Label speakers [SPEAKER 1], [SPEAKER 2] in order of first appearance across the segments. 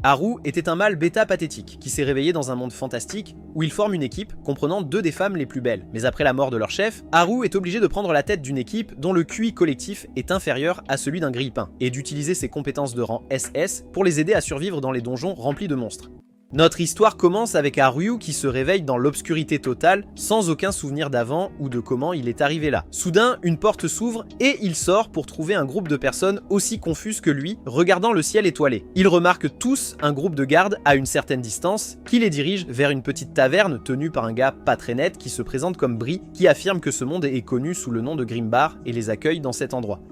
[SPEAKER 1] Haru était un mâle bêta pathétique qui s'est réveillé dans un monde fantastique où il forme une équipe comprenant 2 des femmes les plus belles. Mais après la mort de leur chef, Haru est obligé de prendre la tête d'une équipe dont le QI collectif est inférieur à celui d'un grille-pain et d'utiliser ses compétences de rang SS pour les aider à survivre dans les donjons remplis de monstres. Notre histoire commence avec Haru qui se réveille dans l'obscurité totale, sans aucun souvenir d'avant ou de comment il est arrivé là. Soudain, une porte s'ouvre et il sort pour trouver un groupe de personnes aussi confuses que lui, regardant le ciel étoilé. Ils remarquent tous un groupe de gardes à une certaine distance, qui les dirige vers une petite taverne tenue par un gars pas très net qui se présente comme Brie, qui affirme que ce monde est connu sous le nom de Grimbar et les accueille dans cet endroit.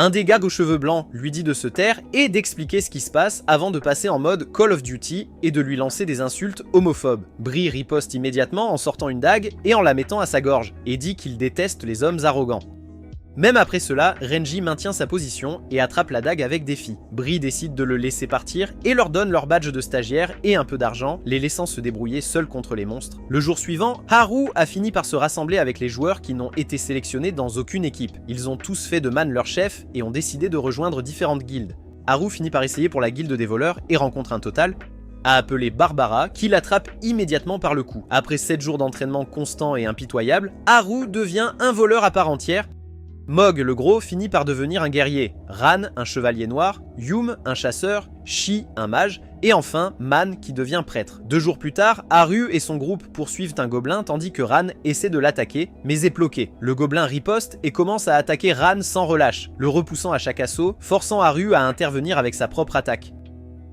[SPEAKER 1] Un des gars aux cheveux blancs lui dit de se taire et d'expliquer ce qui se passe avant de passer en mode Call of Duty et de lui lancer des insultes homophobes. Brie riposte immédiatement en sortant une dague et en la mettant à sa gorge, et dit qu'il déteste les hommes arrogants. Même après cela, Renji maintient sa position et attrape la dague avec défi. Brie décide de le laisser partir et leur donne leur badge de stagiaire et un peu d'argent, les laissant se débrouiller seuls contre les monstres. Le jour suivant, Haru a fini par se rassembler avec les joueurs qui n'ont été sélectionnés dans aucune équipe. Ils ont tous fait de Man leur chef et ont décidé de rejoindre différentes guildes. Haru finit par essayer pour la guilde des voleurs et rencontre un total à appeler Barbara, qui l'attrape immédiatement par le cou. Après 7 jours d'entraînement constant et impitoyable, Haru devient un voleur à part entière. Mog le gros finit par devenir un guerrier, Ran un chevalier noir, Yum un chasseur, Shi un mage, et enfin Man qui devient prêtre. 2 jours plus tard, Haru et son groupe poursuivent un gobelin tandis que Ran essaie de l'attaquer, mais est bloqué. Le gobelin riposte et commence à attaquer Ran sans relâche, le repoussant à chaque assaut, forçant Haru à intervenir avec sa propre attaque.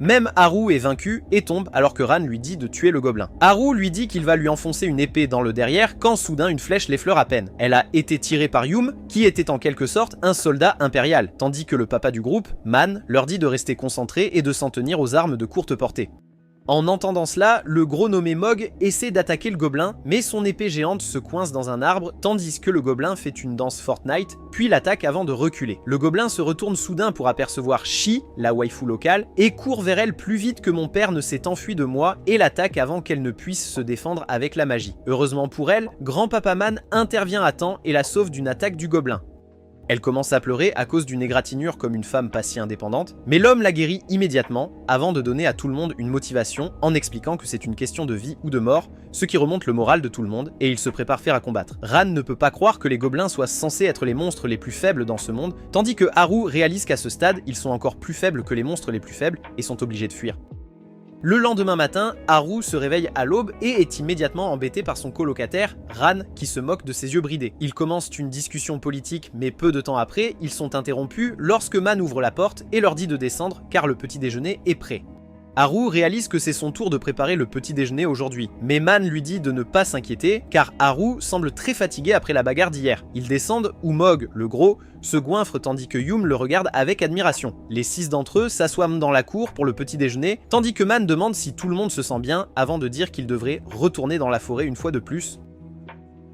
[SPEAKER 1] Même Haru est vaincu et tombe alors que Ran lui dit de tuer le gobelin. Haru lui dit qu'il va lui enfoncer une épée dans le derrière quand soudain une flèche l'effleure à peine. Elle a été tirée par Yum, qui était en quelque sorte un soldat impérial, tandis que le papa du groupe, Man, leur dit de rester concentrés et de s'en tenir aux armes de courte portée. En entendant cela, le gros nommé Mog essaie d'attaquer le gobelin, mais son épée géante se coince dans un arbre, tandis que le gobelin fait une danse Fortnite, puis l'attaque avant de reculer. Le gobelin se retourne soudain pour apercevoir Shi, la waifu locale, et court vers elle plus vite que mon père ne s'est enfui de moi et l'attaque avant qu'elle ne puisse se défendre avec la magie. Heureusement pour elle, Grand-Papa Man intervient à temps et la sauve d'une attaque du gobelin. Elle commence à pleurer à cause d'une égratignure comme une femme pas si indépendante, mais l'homme la guérit immédiatement avant de donner à tout le monde une motivation en expliquant que c'est une question de vie ou de mort, ce qui remonte le moral de tout le monde et il se prépare faire à combattre. Ran ne peut pas croire que les gobelins soient censés être les monstres les plus faibles dans ce monde, tandis que Haru réalise qu'à ce stade, ils sont encore plus faibles que les monstres les plus faibles et sont obligés de fuir. Le lendemain matin, Haru se réveille à l'aube et est immédiatement embêté par son colocataire, Ran, qui se moque de ses yeux bridés. Ils commencent une discussion politique, mais peu de temps après, ils sont interrompus lorsque Man ouvre la porte et leur dit de descendre car le petit déjeuner est prêt. Haru réalise que c'est son tour de préparer le petit déjeuner aujourd'hui, mais Man lui dit de ne pas s'inquiéter car Haru semble très fatigué après la bagarre d'hier. Ils descendent où Mog, le gros, se goinfre tandis que Yum le regarde avec admiration. Les 6 d'entre eux s'assoient dans la cour pour le petit déjeuner, tandis que Man demande si tout le monde se sent bien avant de dire qu'il devrait retourner dans la forêt une fois de plus.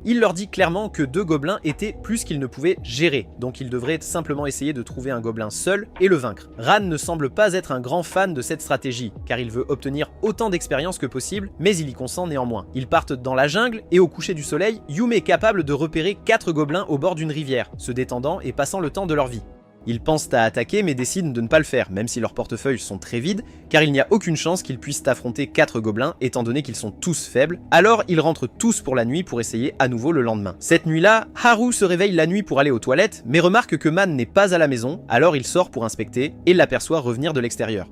[SPEAKER 1] Il leur dit clairement que 2 gobelins étaient plus qu'ils ne pouvaient gérer, donc ils devraient simplement essayer de trouver un gobelin seul et le vaincre. Ran ne semble pas être un grand fan de cette stratégie, car il veut obtenir autant d'expérience que possible, mais il y consent néanmoins. Ils partent dans la jungle et au coucher du soleil, Yum est capable de repérer 4 gobelins au bord d'une rivière, se détendant et passant le temps de leur vie. Ils pensent à attaquer mais décident de ne pas le faire, même si leurs portefeuilles sont très vides, car il n'y a aucune chance qu'ils puissent affronter 4 gobelins étant donné qu'ils sont tous faibles, alors ils rentrent tous pour la nuit pour essayer à nouveau le lendemain. Cette nuit-là, Haru se réveille la nuit pour aller aux toilettes, mais remarque que Man n'est pas à la maison, alors il sort pour inspecter et l'aperçoit revenir de l'extérieur.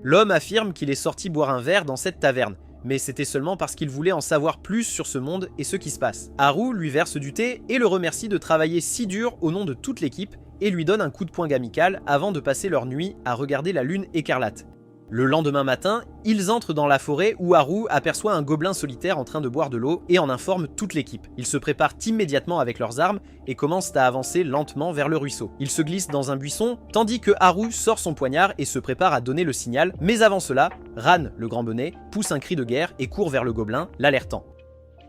[SPEAKER 1] L'homme affirme qu'il est sorti boire un verre dans cette taverne, mais c'était seulement parce qu'il voulait en savoir plus sur ce monde et ce qui se passe. Haru lui verse du thé et le remercie de travailler si dur au nom de toute l'équipe, et lui donne un coup de poing amical avant de passer leur nuit à regarder la lune écarlate. Le lendemain matin, ils entrent dans la forêt où Haru aperçoit un gobelin solitaire en train de boire de l'eau et en informe toute l'équipe. Ils se préparent immédiatement avec leurs armes et commencent à avancer lentement vers le ruisseau. Ils se glissent dans un buisson tandis que Haru sort son poignard et se prépare à donner le signal, mais avant cela, Ran, le grand bonnet, pousse un cri de guerre et court vers le gobelin, l'alertant.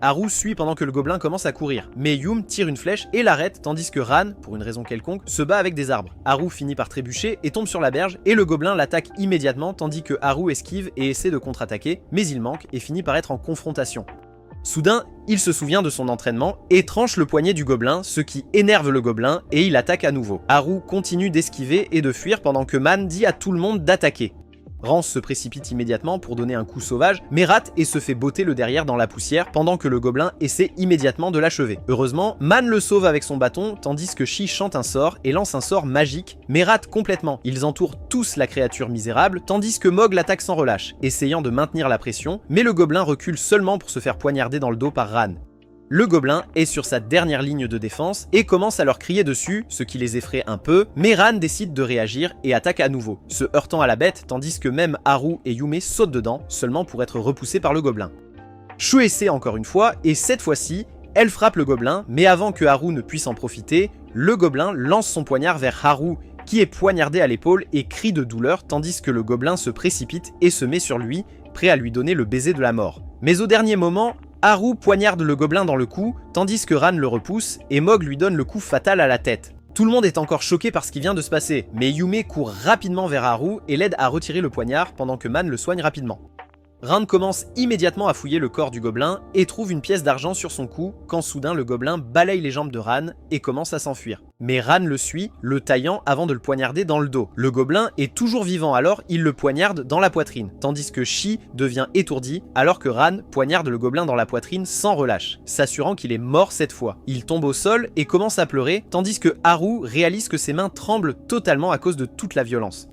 [SPEAKER 1] Haru suit pendant que le gobelin commence à courir, mais Yum tire une flèche et l'arrête tandis que Ran, pour une raison quelconque, se bat avec des arbres. Haru finit par trébucher et tombe sur la berge et le gobelin l'attaque immédiatement tandis que Haru esquive et essaie de contre-attaquer, mais il manque et finit par être en confrontation. Soudain, il se souvient de son entraînement et tranche le poignet du gobelin, ce qui énerve le gobelin et il attaque à nouveau. Haru continue d'esquiver et de fuir pendant que Man dit à tout le monde d'attaquer. Rance se précipite immédiatement pour donner un coup sauvage, mais rate et se fait botter le derrière dans la poussière pendant que le gobelin essaie immédiatement de l'achever. Heureusement, Man le sauve avec son bâton tandis que Shi chante un sort et lance un sort magique, mais rate complètement. Ils entourent tous la créature misérable tandis que Mog l'attaque sans relâche, essayant de maintenir la pression, mais le gobelin recule seulement pour se faire poignarder dans le dos par Ran. Le gobelin est sur sa dernière ligne de défense et commence à leur crier dessus, ce qui les effraie un peu, mais Ran décide de réagir et attaque à nouveau, se heurtant à la bête tandis que même Haru et Yume sautent dedans, seulement pour être repoussés par le gobelin. Shu essaie encore une fois, et cette fois-ci, elle frappe le gobelin, mais avant que Haru ne puisse en profiter, le gobelin lance son poignard vers Haru, qui est poignardé à l'épaule et crie de douleur tandis que le gobelin se précipite et se met sur lui, prêt à lui donner le baiser de la mort. Mais au dernier moment, Haru poignarde le gobelin dans le cou, tandis que Ran le repousse, et Mog lui donne le coup fatal à la tête. Tout le monde est encore choqué par ce qui vient de se passer, mais Yume court rapidement vers Haru et l'aide à retirer le poignard pendant que Man le soigne rapidement. Ran commence immédiatement à fouiller le corps du gobelin et trouve une pièce d'argent sur son cou quand soudain le gobelin balaye les jambes de Ran et commence à s'enfuir. Mais Ran le suit, le taillant avant de le poignarder dans le dos. Le gobelin est toujours vivant alors il le poignarde dans la poitrine, tandis que Shi devient étourdi alors que Ran poignarde le gobelin dans la poitrine sans relâche, s'assurant qu'il est mort cette fois. Il tombe au sol et commence à pleurer, tandis que Haru réalise que ses mains tremblent totalement à cause de toute la violence.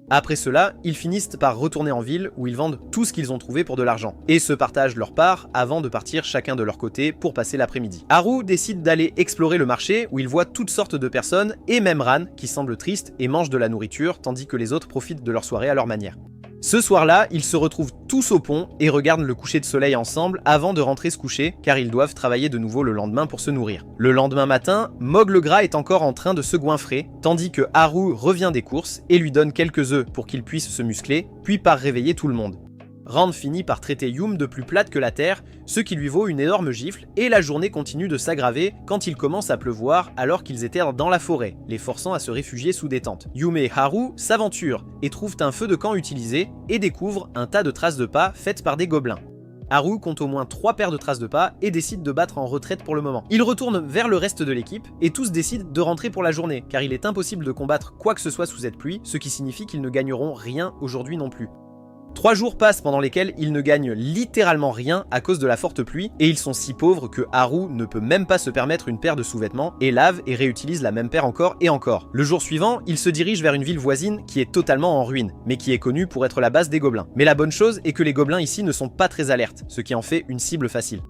[SPEAKER 1] Après cela, ils finissent par retourner en ville où ils vendent tout ce qu'ils ont trouvé pour de l'argent et se partagent leur part avant de partir chacun de leur côté pour passer l'après-midi. Haru décide d'aller explorer le marché où il voit toutes sortes de personnes et même Ran qui semble triste et mange de la nourriture tandis que les autres profitent de leur soirée à leur manière. Ce soir-là, ils se retrouvent tous au pont et regardent le coucher de soleil ensemble avant de rentrer se coucher car ils doivent travailler de nouveau le lendemain pour se nourrir. Le lendemain matin, Mog le gras est encore en train de se goinfrer tandis que Haru revient des courses et lui donne quelques œufs pour qu'il puisse se muscler, puis part réveiller tout le monde. Rand finit par traiter Yum de plus plate que la terre, ce qui lui vaut une énorme gifle, et la journée continue de s'aggraver quand il commence à pleuvoir alors qu'ils étaient dans la forêt, les forçant à se réfugier sous des tentes. Yume et Haru s'aventurent et trouvent un feu de camp utilisé et découvrent un tas de traces de pas faites par des gobelins. Haru compte au moins 3 paires de traces de pas et décide de battre en retraite pour le moment. Il retourne vers le reste de l'équipe et tous décident de rentrer pour la journée, car il est impossible de combattre quoi que ce soit sous cette pluie, ce qui signifie qu'ils ne gagneront rien aujourd'hui non plus. 3 jours passent pendant lesquels ils ne gagnent littéralement rien à cause de la forte pluie et ils sont si pauvres que Haru ne peut même pas se permettre une paire de sous-vêtements et lave et réutilise la même paire encore et encore. Le jour suivant, il se dirige vers une ville voisine qui est totalement en ruine, mais qui est connue pour être la base des gobelins. Mais la bonne chose est que les gobelins ici ne sont pas très alertes, ce qui en fait une cible facile.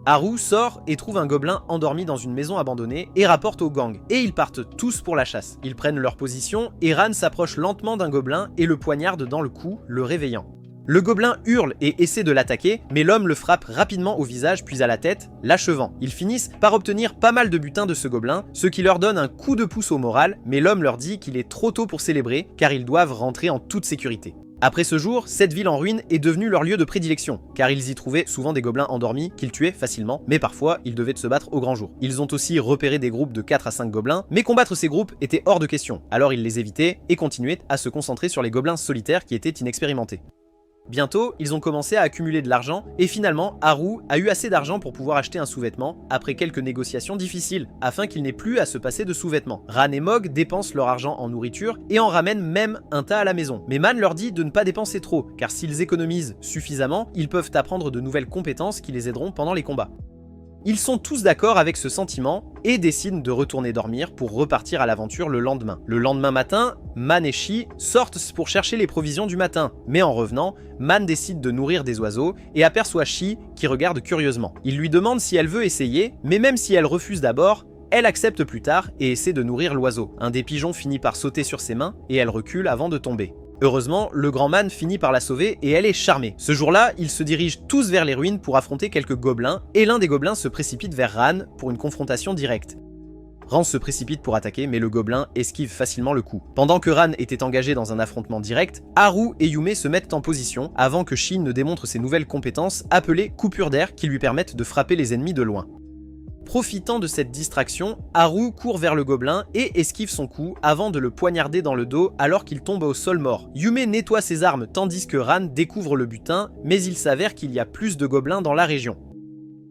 [SPEAKER 1] Haru sort et trouve un gobelin endormi dans une maison abandonnée et rapporte au gang, et ils partent tous pour la chasse. Ils prennent leur position et Ran s'approche lentement d'un gobelin et le poignarde dans le cou, le réveillant. Le gobelin hurle et essaie de l'attaquer, mais l'homme le frappe rapidement au visage puis à la tête, l'achevant. Ils finissent par obtenir pas mal de butin de ce gobelin, ce qui leur donne un coup de pouce au moral, mais l'homme leur dit qu'il est trop tôt pour célébrer, car ils doivent rentrer en toute sécurité. Après ce jour, cette ville en ruine est devenue leur lieu de prédilection, car ils y trouvaient souvent des gobelins endormis qu'ils tuaient facilement, mais parfois ils devaient se battre au grand jour. Ils ont aussi repéré des groupes de 4 à 5 gobelins, mais combattre ces groupes était hors de question, alors ils les évitaient et continuaient à se concentrer sur les gobelins solitaires qui étaient inexpérimentés. Bientôt, ils ont commencé à accumuler de l'argent et finalement, Haru a eu assez d'argent pour pouvoir acheter un sous-vêtement après quelques négociations difficiles, afin qu'il n'ait plus à se passer de sous-vêtements. Ran et Mog dépensent leur argent en nourriture et en ramènent même un tas à la maison. Mais Man leur dit de ne pas dépenser trop, car s'ils économisent suffisamment, ils peuvent apprendre de nouvelles compétences qui les aideront pendant les combats. Ils sont tous d'accord avec ce sentiment et décident de retourner dormir pour repartir à l'aventure le lendemain. Le lendemain matin, Man et Shi sortent pour chercher les provisions du matin, mais en revenant, Man décide de nourrir des oiseaux et aperçoit Shi qui regarde curieusement. Il lui demande si elle veut essayer, mais même si elle refuse d'abord, elle accepte plus tard et essaie de nourrir l'oiseau. Un des pigeons finit par sauter sur ses mains et elle recule avant de tomber. Heureusement, le grand Man finit par la sauver et elle est charmée. Ce jour-là, ils se dirigent tous vers les ruines pour affronter quelques gobelins et l'un des gobelins se précipite vers Ran pour une confrontation directe. Ran se précipite pour attaquer mais le gobelin esquive facilement le coup. Pendant que Ran était engagé dans un affrontement direct, Haru et Yume se mettent en position avant que Shin ne démontre ses nouvelles compétences appelées coupures d'air qui lui permettent de frapper les ennemis de loin. Profitant de cette distraction, Haru court vers le gobelin et esquive son coup avant de le poignarder dans le dos alors qu'il tombe au sol mort. Yume nettoie ses armes tandis que Ran découvre le butin, mais il s'avère qu'il y a plus de gobelins dans la région.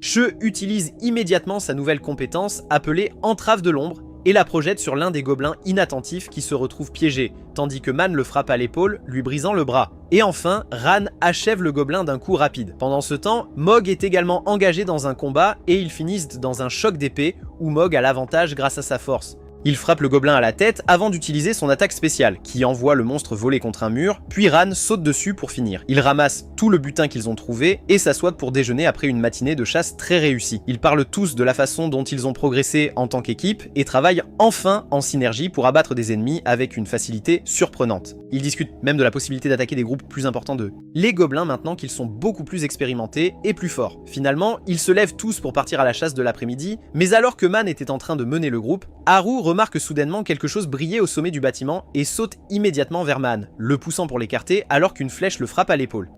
[SPEAKER 1] She utilise immédiatement sa nouvelle compétence appelée Entrave de l'ombre et la projette sur l'un des gobelins inattentifs qui se retrouve piégé, tandis que Man le frappe à l'épaule, lui brisant le bras. Et enfin, Ran achève le gobelin d'un coup rapide. Pendant ce temps, Mog est également engagé dans un combat et ils finissent dans un choc d'épée où Mog a l'avantage grâce à sa force. Il frappe le gobelin à la tête avant d'utiliser son attaque spéciale, qui envoie le monstre voler contre un mur, puis Ran saute dessus pour finir. Ils ramassent tout le butin qu'ils ont trouvé et s'assoient pour déjeuner après une matinée de chasse très réussie. Ils parlent tous de la façon dont ils ont progressé en tant qu'équipe et travaillent enfin en synergie pour abattre des ennemis avec une facilité surprenante. Ils discutent même de la possibilité d'attaquer des groupes plus importants d'eux. Les gobelins maintenant qu'ils sont beaucoup plus expérimentés et plus forts. Finalement, ils se lèvent tous pour partir à la chasse de l'après-midi, mais alors que Man était en train de mener le groupe, Haru remarque soudainement quelque chose briller au sommet du bâtiment et saute immédiatement vers Man, le poussant pour l'écarter alors qu'une flèche le frappe à l'épaule.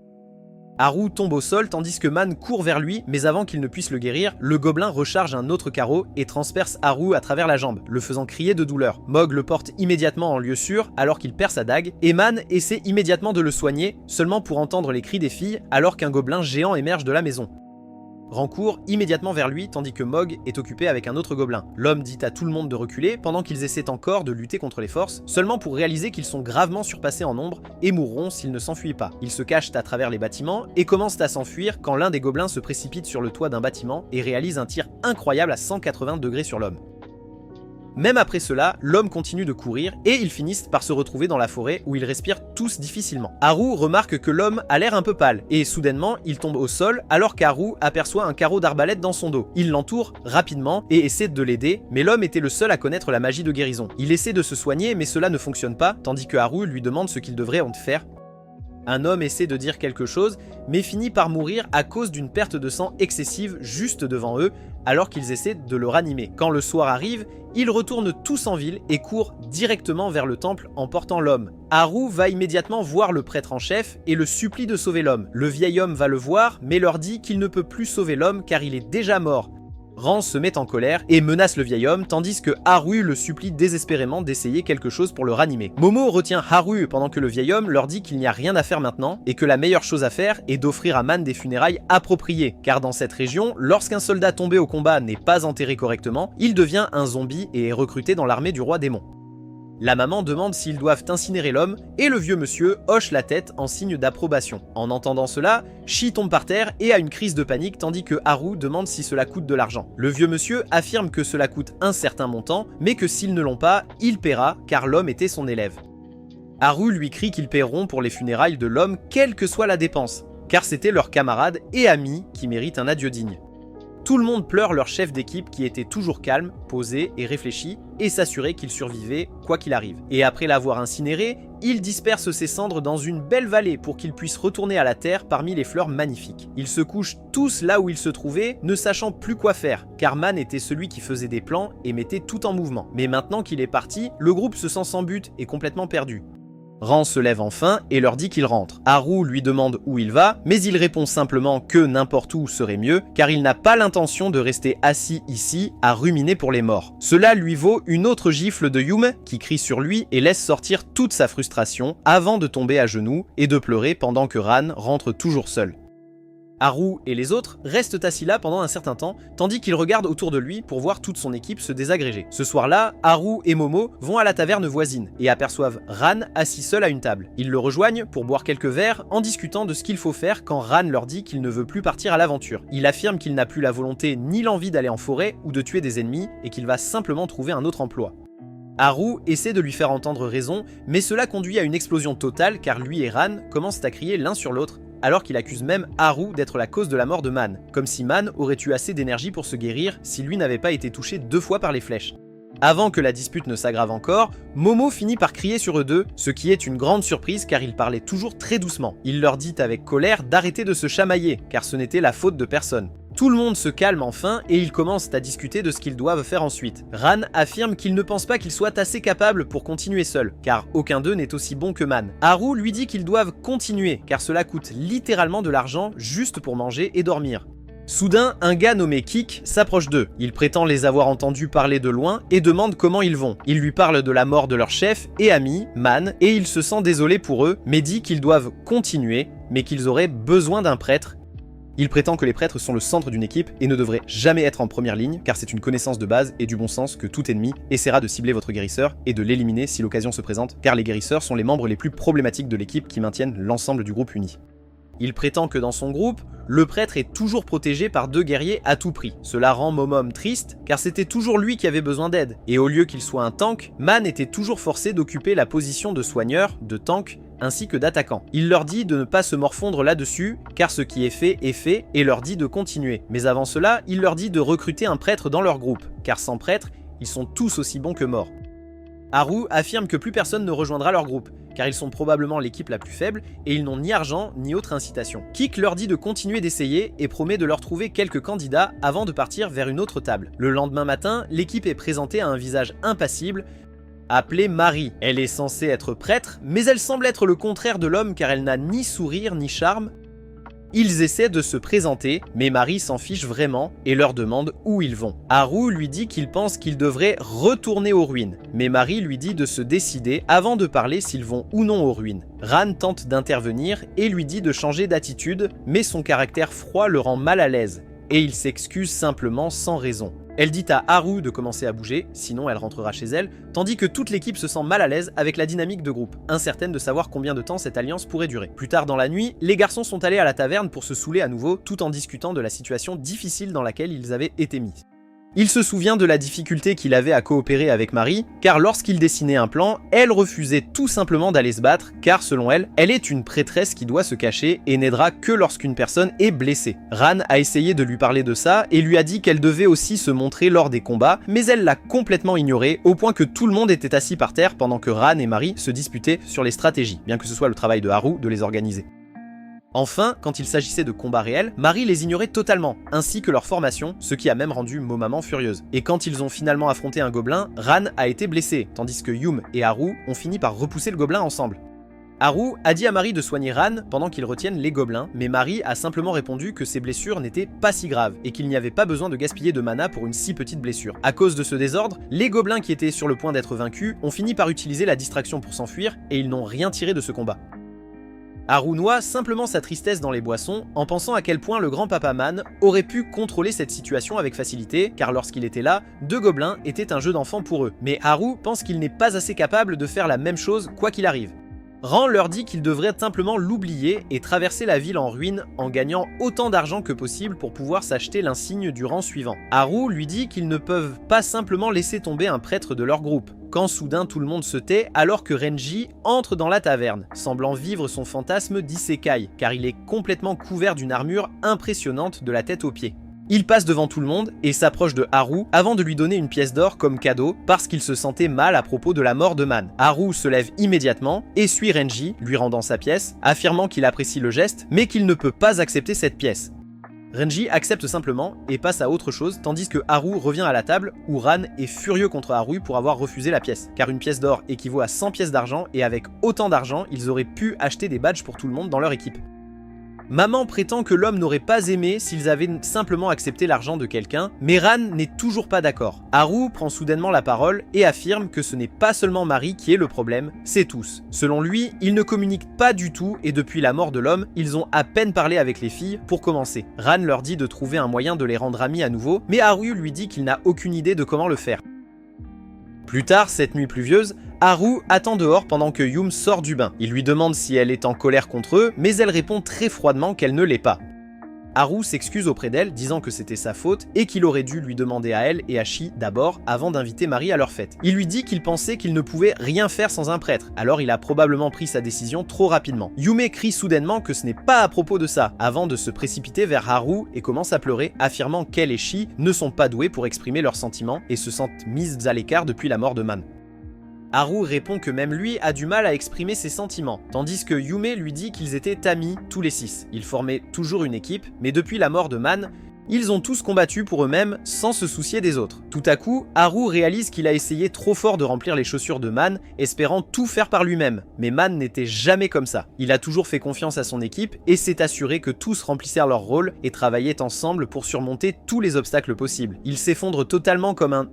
[SPEAKER 1] Haru tombe au sol tandis que Man court vers lui, mais avant qu'il ne puisse le guérir, le gobelin recharge un autre carreau et transperce Haru à travers la jambe, le faisant crier de douleur. Mog le porte immédiatement en lieu sûr alors qu'il perd sa dague, et Man essaie immédiatement de le soigner, seulement pour entendre les cris des filles alors qu'un gobelin géant émerge de la maison. Ran court immédiatement vers lui tandis que Mog est occupé avec un autre gobelin. L'homme dit à tout le monde de reculer pendant qu'ils essaient encore de lutter contre les forces, seulement pour réaliser qu'ils sont gravement surpassés en nombre et mourront s'ils ne s'enfuient pas. Ils se cachent à travers les bâtiments et commencent à s'enfuir quand l'un des gobelins se précipite sur le toit d'un bâtiment et réalise un tir incroyable à 180 degrés sur l'homme. Même après cela, l'homme continue de courir et ils finissent par se retrouver dans la forêt où ils respirent tous difficilement. Haru remarque que l'homme a l'air un peu pâle et soudainement il tombe au sol alors qu'Haru aperçoit un carreau d'arbalète dans son dos. Il l'entoure rapidement et essaie de l'aider, mais l'homme était le seul à connaître la magie de guérison. Il essaie de se soigner mais cela ne fonctionne pas tandis que Haru lui demande ce qu'il devrait en faire. Un homme essaie de dire quelque chose, mais finit par mourir à cause d'une perte de sang excessive juste devant eux, alors qu'ils essaient de le ranimer. Quand le soir arrive, ils retournent tous en ville et courent directement vers le temple en portant l'homme. Haru va immédiatement voir le prêtre en chef et le supplie de sauver l'homme. Le vieil homme va le voir, mais leur dit qu'il ne peut plus sauver l'homme car il est déjà mort. Ran se met en colère et menace le vieil homme tandis que Haru le supplie désespérément d'essayer quelque chose pour le ranimer. Momo retient Haru pendant que le vieil homme leur dit qu'il n'y a rien à faire maintenant et que la meilleure chose à faire est d'offrir à Man des funérailles appropriées, car dans cette région, lorsqu'un soldat tombé au combat n'est pas enterré correctement, il devient un zombie et est recruté dans l'armée du roi démon. La maman demande s'ils doivent incinérer l'homme et le vieux monsieur hoche la tête en signe d'approbation. En entendant cela, Shi tombe par terre et a une crise de panique tandis que Haru demande si cela coûte de l'argent. Le vieux monsieur affirme que cela coûte un certain montant, mais que s'ils ne l'ont pas, il paiera car l'homme était son élève. Haru lui crie qu'ils paieront pour les funérailles de l'homme quelle que soit la dépense, car c'était leur camarade et ami qui mérite un adieu digne. Tout le monde pleure leur chef d'équipe qui était toujours calme, posé et réfléchi et s'assurait qu'il survivait quoi qu'il arrive. Et après l'avoir incinéré, il disperse ses cendres dans une belle vallée pour qu'il puisse retourner à la terre parmi les fleurs magnifiques. Ils se couchent tous là où ils se trouvaient, ne sachant plus quoi faire, car Man était celui qui faisait des plans et mettait tout en mouvement. Mais maintenant qu'il est parti, le groupe se sent sans but et complètement perdu. Ran se lève enfin et leur dit qu'il rentre. Haru lui demande où il va, mais il répond simplement que n'importe où serait mieux, car il n'a pas l'intention de rester assis ici à ruminer pour les morts. Cela lui vaut une autre gifle de Yume, qui crie sur lui et laisse sortir toute sa frustration avant de tomber à genoux et de pleurer pendant que Ran rentre toujours seul. Haru et les autres restent assis là pendant un certain temps, tandis qu'ils regardent autour de lui pour voir toute son équipe se désagréger. Ce soir-là, Haru et Momo vont à la taverne voisine et aperçoivent Ran assis seul à une table. Ils le rejoignent pour boire quelques verres en discutant de ce qu'il faut faire quand Ran leur dit qu'il ne veut plus partir à l'aventure. Il affirme qu'il n'a plus la volonté ni l'envie d'aller en forêt ou de tuer des ennemis et qu'il va simplement trouver un autre emploi. Haru essaie de lui faire entendre raison, mais cela conduit à une explosion totale car lui et Ran commencent à crier l'un sur l'autre, alors qu'il accuse même Haru d'être la cause de la mort de Man, comme si Man aurait eu assez d'énergie pour se guérir si lui n'avait pas été touché 2 fois par les flèches. Avant que la dispute ne s'aggrave encore, Momo finit par crier sur eux deux, ce qui est une grande surprise car il parlait toujours très doucement. Il leur dit avec colère d'arrêter de se chamailler, car ce n'était la faute de personne. Tout le monde se calme enfin et ils commencent à discuter de ce qu'ils doivent faire ensuite. Ran affirme qu'il ne pense pas qu'ils soient assez capables pour continuer seuls, car aucun d'eux n'est aussi bon que Man. Haru lui dit qu'ils doivent continuer, car cela coûte littéralement de l'argent juste pour manger et dormir. Soudain, un gars nommé Kik s'approche d'eux. Il prétend les avoir entendus parler de loin et demande comment ils vont. Il lui parle de la mort de leur chef et ami, Man, et il se sent désolé pour eux, mais dit qu'ils doivent continuer, mais qu'ils auraient besoin d'un prêtre. Il prétend que les prêtres sont le centre d'une équipe et ne devraient jamais être en première ligne, car c'est une connaissance de base et du bon sens que tout ennemi essaiera de cibler votre guérisseur et de l'éliminer si l'occasion se présente, car les guérisseurs sont les membres les plus problématiques de l'équipe qui maintiennent l'ensemble du groupe uni. Il prétend que dans son groupe, le prêtre est toujours protégé par 2 guerriers à tout prix. Cela rend Momom triste, car c'était toujours lui qui avait besoin d'aide, et au lieu qu'il soit un tank, Man était toujours forcé d'occuper la position de soigneur, de tank, ainsi que d'attaquant. Il leur dit de ne pas se morfondre là-dessus, car ce qui est fait, et leur dit de continuer. Mais avant cela, il leur dit de recruter un prêtre dans leur groupe, car sans prêtre, ils sont tous aussi bons que morts. Haru affirme que plus personne ne rejoindra leur groupe, car ils sont probablement l'équipe la plus faible et ils n'ont ni argent ni autre incitation. Kik leur dit de continuer d'essayer et promet de leur trouver quelques candidats avant de partir vers une autre table. Le lendemain matin, l'équipe est présentée à un visage impassible, appelée Marie. Elle est censée être prêtre, mais elle semble être le contraire de l'homme car elle n'a ni sourire ni charme. Ils essaient de se présenter, mais Marie s'en fiche vraiment et leur demande où ils vont. Haru lui dit qu'il pense qu'ils devraient retourner aux ruines, mais Marie lui dit de se décider avant de parler s'ils vont ou non aux ruines. Ran tente d'intervenir et lui dit de changer d'attitude, mais son caractère froid le rend mal à l'aise, et il s'excuse simplement sans raison. Elle dit à Haru de commencer à bouger, sinon elle rentrera chez elle, tandis que toute l'équipe se sent mal à l'aise avec la dynamique de groupe, incertaine de savoir combien de temps cette alliance pourrait durer. Plus tard dans la nuit, les garçons sont allés à la taverne pour se saouler à nouveau, tout en discutant de la situation difficile dans laquelle ils avaient été mis. Il se souvient de la difficulté qu'il avait à coopérer avec Marie, car lorsqu'il dessinait un plan, elle refusait tout simplement d'aller se battre, car selon elle, elle est une prêtresse qui doit se cacher et n'aidera que lorsqu'une personne est blessée. Ran a essayé de lui parler de ça et lui a dit qu'elle devait aussi se montrer lors des combats, mais elle l'a complètement ignoré, au point que tout le monde était assis par terre pendant que Ran et Marie se disputaient sur les stratégies, bien que ce soit le travail de Haru de les organiser. Enfin, quand il s'agissait de combats réels, Marie les ignorait totalement, ainsi que leur formation, ce qui a même rendu Momaman furieuse. Et quand ils ont finalement affronté un gobelin, Ran a été blessé, tandis que Yum et Haru ont fini par repousser le gobelin ensemble. Haru a dit à Marie de soigner Ran pendant qu'ils retiennent les gobelins, mais Marie a simplement répondu que ses blessures n'étaient pas si graves, et qu'il n'y avait pas besoin de gaspiller de mana pour une si petite blessure. À cause de ce désordre, les gobelins qui étaient sur le point d'être vaincus ont fini par utiliser la distraction pour s'enfuir, et ils n'ont rien tiré de ce combat. Haru noie simplement sa tristesse dans les boissons en pensant à quel point le grand-papa Man aurait pu contrôler cette situation avec facilité, car lorsqu'il était là, 2 gobelins étaient un jeu d'enfant pour eux. Mais Haru pense qu'il n'est pas assez capable de faire la même chose quoi qu'il arrive. Ran leur dit qu'ils devraient simplement l'oublier et traverser la ville en ruine en gagnant autant d'argent que possible pour pouvoir s'acheter l'insigne du rang suivant. Haru lui dit qu'ils ne peuvent pas simplement laisser tomber un prêtre de leur groupe, quand soudain tout le monde se tait alors que Renji entre dans la taverne, semblant vivre son fantasme d'isekai, car il est complètement couvert d'une armure impressionnante de la tête aux pieds. Il passe devant tout le monde et s'approche de Haru avant de lui donner une pièce d'or comme cadeau parce qu'il se sentait mal à propos de la mort de Man. Haru se lève immédiatement et suit Renji, lui rendant sa pièce, affirmant qu'il apprécie le geste mais qu'il ne peut pas accepter cette pièce. Renji accepte simplement et passe à autre chose tandis que Haru revient à la table où Ran est furieux contre Haru pour avoir refusé la pièce, car une pièce d'or équivaut à 100 pièces d'argent et avec autant d'argent, ils auraient pu acheter des badges pour tout le monde dans leur équipe. Maman prétend que l'homme n'aurait pas aimé s'ils avaient simplement accepté l'argent de quelqu'un, mais Ran n'est toujours pas d'accord. Haru prend soudainement la parole et affirme que ce n'est pas seulement Marie qui est le problème, c'est tous. Selon lui, ils ne communiquent pas du tout et depuis la mort de l'homme, ils ont à peine parlé avec les filles pour commencer. Ran leur dit de trouver un moyen de les rendre amis à nouveau, mais Haru lui dit qu'il n'a aucune idée de comment le faire. Plus tard, cette nuit pluvieuse, Haru attend dehors pendant que Yum sort du bain. Il lui demande si elle est en colère contre eux, mais elle répond très froidement qu'elle ne l'est pas. Haru s'excuse auprès d'elle, disant que c'était sa faute et qu'il aurait dû lui demander à elle et à Shi d'abord avant d'inviter Marie à leur fête. Il lui dit qu'il pensait qu'il ne pouvait rien faire sans un prêtre, alors il a probablement pris sa décision trop rapidement. Yume crie soudainement que ce n'est pas à propos de ça, avant de se précipiter vers Haru et commence à pleurer, affirmant qu'elle et Shi ne sont pas doués pour exprimer leurs sentiments et se sentent mises à l'écart depuis la mort de Man. Haru répond que même lui a du mal à exprimer ses sentiments, tandis que Yume lui dit qu'ils étaient amis tous les 6. Ils formaient toujours une équipe, mais depuis la mort de Man, ils ont tous combattu pour eux-mêmes sans se soucier des autres. Tout à coup, Haru réalise qu'il a essayé trop fort de remplir les chaussures de Man, espérant tout faire par lui-même. Mais Man n'était jamais comme ça. Il a toujours fait confiance à son équipe et s'est assuré que tous remplissèrent leur rôle et travaillaient ensemble pour surmonter tous les obstacles possibles. Il s'effondre totalement comme un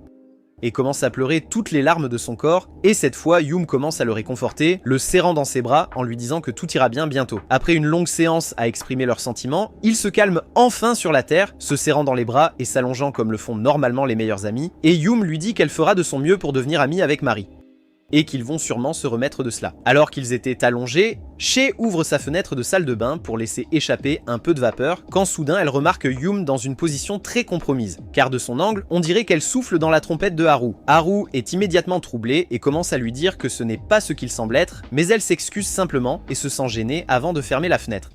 [SPEAKER 1] et commence à pleurer toutes les larmes de son corps, et cette fois Yum commence à le réconforter, le serrant dans ses bras en lui disant que tout ira bien bientôt. Après une longue séance à exprimer leurs sentiments, ils se calment enfin sur la terre, se serrant dans les bras et s'allongeant comme le font normalement les meilleurs amis, et Yum lui dit qu'elle fera de son mieux pour devenir amie avec Marie, et qu'ils vont sûrement se remettre de cela. Alors qu'ils étaient allongés, Shae ouvre sa fenêtre de salle de bain pour laisser échapper un peu de vapeur, quand soudain elle remarque Yum dans une position très compromise, car de son angle, on dirait qu'elle souffle dans la trompette de Haru. Haru est immédiatement troublée et commence à lui dire que ce n'est pas ce qu'il semble être, mais elle s'excuse simplement et se sent gênée avant de fermer la fenêtre.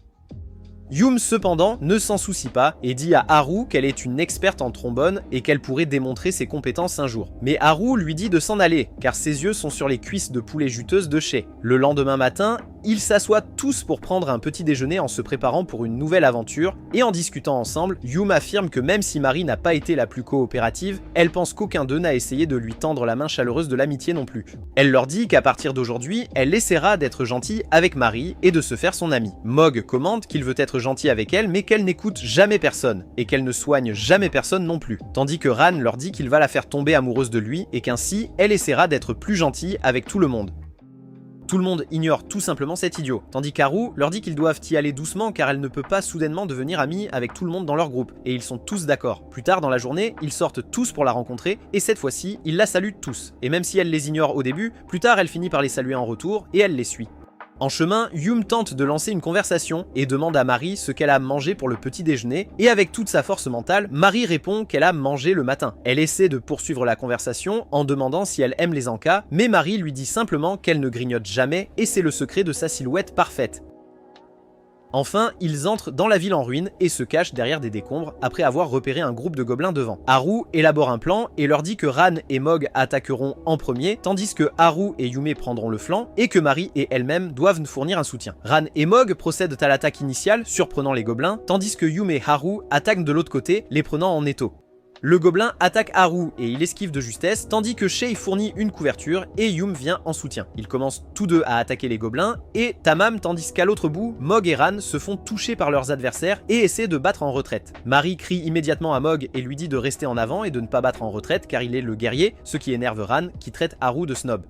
[SPEAKER 1] Yum cependant ne s'en soucie pas et dit à Haru qu'elle est une experte en trombone et qu'elle pourrait démontrer ses compétences un jour. Mais Haru lui dit de s'en aller car ses yeux sont sur les cuisses de poulet juteuses de Shae. Le lendemain matin, ils s'assoient tous pour prendre un petit déjeuner en se préparant pour une nouvelle aventure et en discutant ensemble, Yum affirme que même si Marie n'a pas été la plus coopérative, elle pense qu'aucun d'eux n'a essayé de lui tendre la main chaleureuse de l'amitié non plus. Elle leur dit qu'à partir d'aujourd'hui, elle essaiera d'être gentille avec Marie et de se faire son amie. Mog commente qu'il veut être gentil avec elle mais qu'elle n'écoute jamais personne et qu'elle ne soigne jamais personne non plus. Tandis que Ran leur dit qu'il va la faire tomber amoureuse de lui et qu'ainsi elle essaiera d'être plus gentille avec tout le monde. Tout le monde ignore tout simplement cet idiot, tandis qu'Haru leur dit qu'ils doivent y aller doucement car elle ne peut pas soudainement devenir amie avec tout le monde dans leur groupe, et ils sont tous d'accord. Plus tard dans la journée, ils sortent tous pour la rencontrer, et cette fois-ci, ils la saluent tous. Et même si elle les ignore au début, plus tard elle finit par les saluer en retour, et elle les suit. En chemin, Yum tente de lancer une conversation et demande à Marie ce qu'elle a mangé pour le petit déjeuner, et avec toute sa force mentale, Marie répond qu'elle a mangé le matin. Elle essaie de poursuivre la conversation en demandant si elle aime les encas, mais Marie lui dit simplement qu'elle ne grignote jamais et c'est le secret de sa silhouette parfaite. Enfin, ils entrent dans la ville en ruine et se cachent derrière des décombres après avoir repéré un groupe de gobelins devant. Haru élabore un plan et leur dit que Ran et Mog attaqueront en premier, tandis que Haru et Yume prendront le flanc et que Marie et elle-même doivent nous fournir un soutien. Ran et Mog procèdent à l'attaque initiale, surprenant les gobelins, tandis que Yume et Haru attaquent de l'autre côté, les prenant en étau. Le gobelin attaque Haru et il esquive de justesse, tandis que Shae fournit une couverture et Yum vient en soutien. Ils commencent tous deux à attaquer les gobelins et Tamam, tandis qu'à l'autre bout, Mog et Ran se font toucher par leurs adversaires et essaient de battre en retraite. Marie crie immédiatement à Mog et lui dit de rester en avant et de ne pas battre en retraite car il est le guerrier, ce qui énerve Ran qui traite Haru de snob.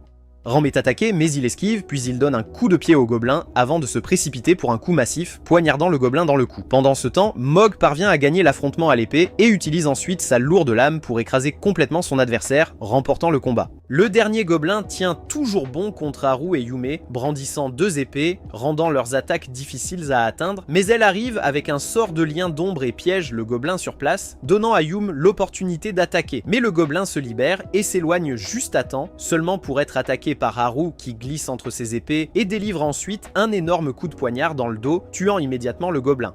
[SPEAKER 1] Ram est attaqué mais il esquive, puis il donne un coup de pied au gobelin avant de se précipiter pour un coup massif, poignardant le gobelin dans le cou. Pendant ce temps, Mog parvient à gagner l'affrontement à l'épée et utilise ensuite sa lourde lame pour écraser complètement son adversaire, remportant le combat. Le dernier gobelin tient toujours bon contre Haru et Yume, brandissant deux épées, rendant leurs attaques difficiles à atteindre, mais elle arrive avec un sort de lien d'ombre et piège le gobelin sur place, donnant à Yum l'opportunité d'attaquer. Mais le gobelin se libère et s'éloigne juste à temps, seulement pour être attaqué par Haru qui glisse entre ses épées et délivre ensuite un énorme coup de poignard dans le dos, tuant immédiatement le gobelin.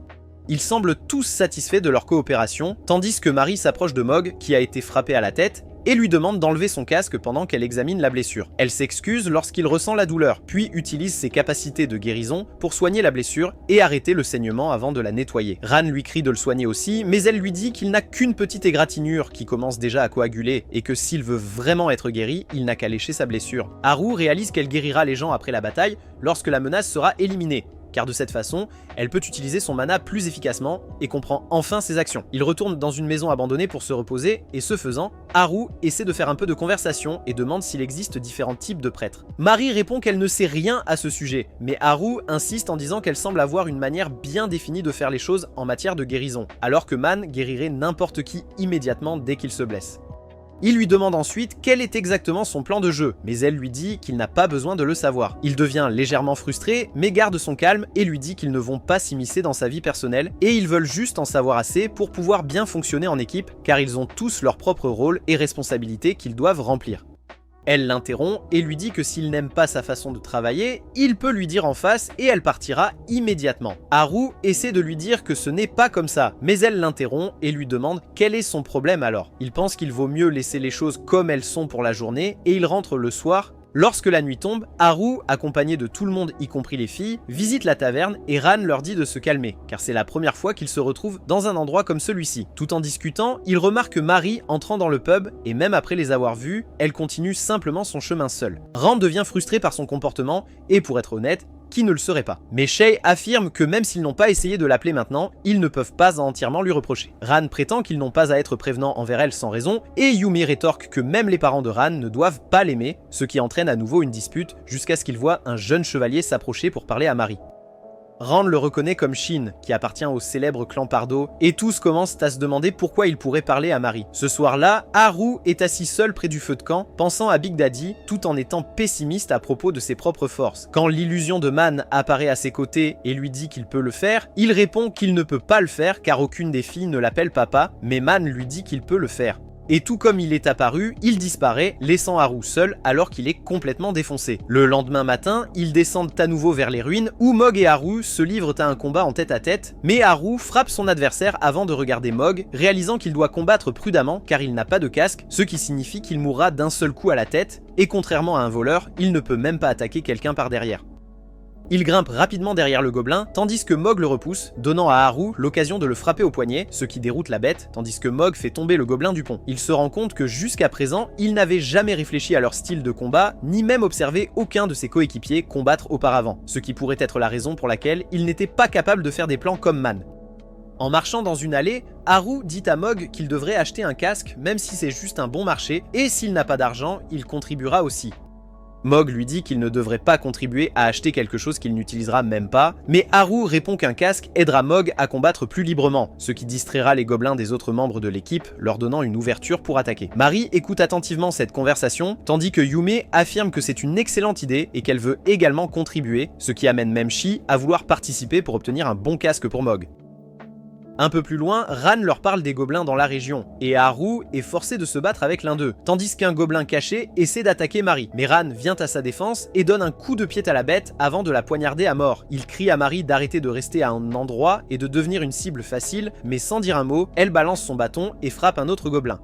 [SPEAKER 1] Ils semblent tous satisfaits de leur coopération, tandis que Marie s'approche de Mog qui a été frappé à la tête et lui demande d'enlever son casque pendant qu'elle examine la blessure. Elle s'excuse lorsqu'il ressent la douleur, puis utilise ses capacités de guérison pour soigner la blessure et arrêter le saignement avant de la nettoyer. Ran lui crie de le soigner aussi, mais elle lui dit qu'il n'a qu'une petite égratignure qui commence déjà à coaguler et que s'il veut vraiment être guéri, il n'a qu'à lécher sa blessure. Haru réalise qu'elle guérira les gens après la bataille lorsque la menace sera éliminée, car de cette façon, elle peut utiliser son mana plus efficacement et comprend enfin ses actions. Il retourne dans une maison abandonnée pour se reposer, et ce faisant, Haru essaie de faire un peu de conversation et demande s'il existe différents types de prêtres. Marie répond qu'elle ne sait rien à ce sujet, mais Haru insiste en disant qu'elle semble avoir une manière bien définie de faire les choses en matière de guérison, alors que Man guérirait n'importe qui immédiatement dès qu'il se blesse. Il lui demande ensuite quel est exactement son plan de jeu, mais elle lui dit qu'il n'a pas besoin de le savoir. Il devient légèrement frustré, mais garde son calme et lui dit qu'ils ne vont pas s'immiscer dans sa vie personnelle, et ils veulent juste en savoir assez pour pouvoir bien fonctionner en équipe, car ils ont tous leur propre rôle et responsabilités qu'ils doivent remplir. Elle l'interrompt et lui dit que s'il n'aime pas sa façon de travailler, il peut lui dire en face et elle partira immédiatement. Haru essaie de lui dire que ce n'est pas comme ça, mais elle l'interrompt et lui demande quel est son problème alors. Il pense qu'il vaut mieux laisser les choses comme elles sont pour la journée et il rentre le soir. Lorsque la nuit tombe, Haru, accompagné de tout le monde y compris les filles, visite la taverne et Ran leur dit de se calmer, car c'est la première fois qu'ils se retrouvent dans un endroit comme celui-ci. Tout en discutant, ils remarquent Marie entrant dans le pub et même après les avoir vus, elle continue simplement son chemin seule. Ran devient frustré par son comportement et pour être honnête, qui ne le serait pas. Mais Shay affirme que même s'ils n'ont pas essayé de l'appeler maintenant, ils ne peuvent pas entièrement lui reprocher. Ran prétend qu'ils n'ont pas à être prévenants envers elle sans raison, et Yumi rétorque que même les parents de Ran ne doivent pas l'aimer, ce qui entraîne à nouveau une dispute jusqu'à ce qu'il voit un jeune chevalier s'approcher pour parler à Mari. Ran le reconnaît comme Shin, qui appartient au célèbre clan Pardo, et tous commencent à se demander pourquoi il pourrait parler à Mari. Ce soir-là, Haru est assis seul près du feu de camp, pensant à Big Daddy, tout en étant pessimiste à propos de ses propres forces. Quand l'illusion de Man apparaît à ses côtés et lui dit qu'il peut le faire, il répond qu'il ne peut pas le faire car aucune des filles ne l'appelle papa, mais Man lui dit qu'il peut le faire. Et tout comme il est apparu, il disparaît, laissant Haru seul alors qu'il est complètement défoncé. Le lendemain matin, ils descendent à nouveau vers les ruines où Mog et Haru se livrent à un combat en tête à tête, mais Haru frappe son adversaire avant de regarder Mog, réalisant qu'il doit combattre prudemment car il n'a pas de casque, ce qui signifie qu'il mourra d'un seul coup à la tête, et contrairement à un voleur, il ne peut même pas attaquer quelqu'un par derrière. Il grimpe rapidement derrière le gobelin, tandis que Mog le repousse, donnant à Haru l'occasion de le frapper au poignet, ce qui déroute la bête, tandis que Mog fait tomber le gobelin du pont. Il se rend compte que jusqu'à présent, il n'avait jamais réfléchi à leur style de combat, ni même observé aucun de ses coéquipiers combattre auparavant, ce qui pourrait être la raison pour laquelle il n'était pas capable de faire des plans comme Man. En marchant dans une allée, Haru dit à Mog qu'il devrait acheter un casque, même si c'est juste un bon marché, et s'il n'a pas d'argent, il contribuera aussi. Mog lui dit qu'il ne devrait pas contribuer à acheter quelque chose qu'il n'utilisera même pas, mais Haru répond qu'un casque aidera Mog à combattre plus librement, ce qui distraira les gobelins des autres membres de l'équipe, leur donnant une ouverture pour attaquer. Mari écoute attentivement cette conversation, tandis que Yume affirme que c'est une excellente idée et qu'elle veut également contribuer, ce qui amène même Shi à vouloir participer pour obtenir un bon casque pour Mog. Un peu plus loin, Ran leur parle des gobelins dans la région, et Haru est forcé de se battre avec l'un d'eux, tandis qu'un gobelin caché essaie d'attaquer Mari. Mais Ran vient à sa défense et donne un coup de pied à la bête avant de la poignarder à mort. Il crie à Mari d'arrêter de rester à un endroit et de devenir une cible facile, mais sans dire un mot, elle balance son bâton et frappe un autre gobelin.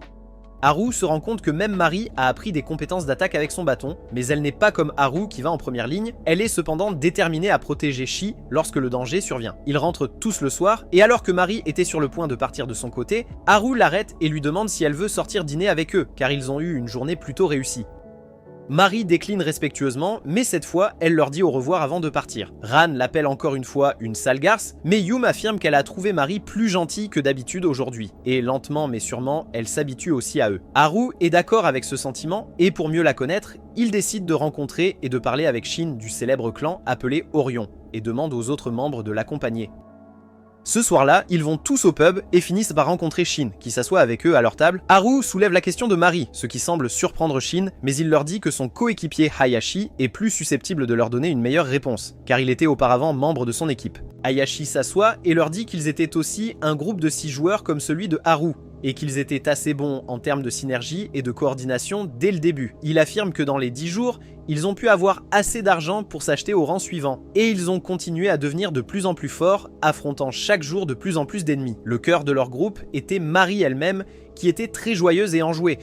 [SPEAKER 1] Haru se rend compte que même Mari a appris des compétences d'attaque avec son bâton, mais elle n'est pas comme Haru qui va en première ligne, elle est cependant déterminée à protéger Shi lorsque le danger survient. Ils rentrent tous le soir, et alors que Mari était sur le point de partir de son côté, Haru l'arrête et lui demande si elle veut sortir dîner avec eux, car ils ont eu une journée plutôt réussie. Mari décline respectueusement, mais cette fois, elle leur dit au revoir avant de partir. Ran l'appelle encore une fois une sale garce, mais Yum affirme qu'elle a trouvé Mari plus gentille que d'habitude aujourd'hui. Et lentement mais sûrement, elle s'habitue aussi à eux. Haru est d'accord avec ce sentiment, et pour mieux la connaître, il décide de rencontrer et de parler avec Shin du célèbre clan appelé Orion, et demande aux autres membres de l'accompagner. Ce soir-là, ils vont tous au pub et finissent par rencontrer Shin, qui s'assoit avec eux à leur table. Haru soulève la question de Mari, ce qui semble surprendre Shin, mais il leur dit que son coéquipier Hayashi est plus susceptible de leur donner une meilleure réponse, car il était auparavant membre de son équipe. Hayashi s'assoit et leur dit qu'ils étaient aussi un groupe de 6 joueurs comme celui de Haru, et qu'ils étaient assez bons en termes de synergie et de coordination dès le début. Il affirme que dans les 10 jours, ils ont pu avoir assez d'argent pour s'acheter au rang suivant, et ils ont continué à devenir de plus en plus forts, affrontant chaque jour de plus en plus d'ennemis. Le cœur de leur groupe était Mari elle-même, qui était très joyeuse et enjouée.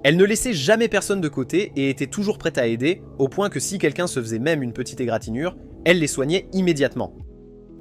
[SPEAKER 1] Elle ne laissait jamais personne de côté et était toujours prête à aider, au point que si quelqu'un se faisait même une petite égratignure, elle les soignait immédiatement.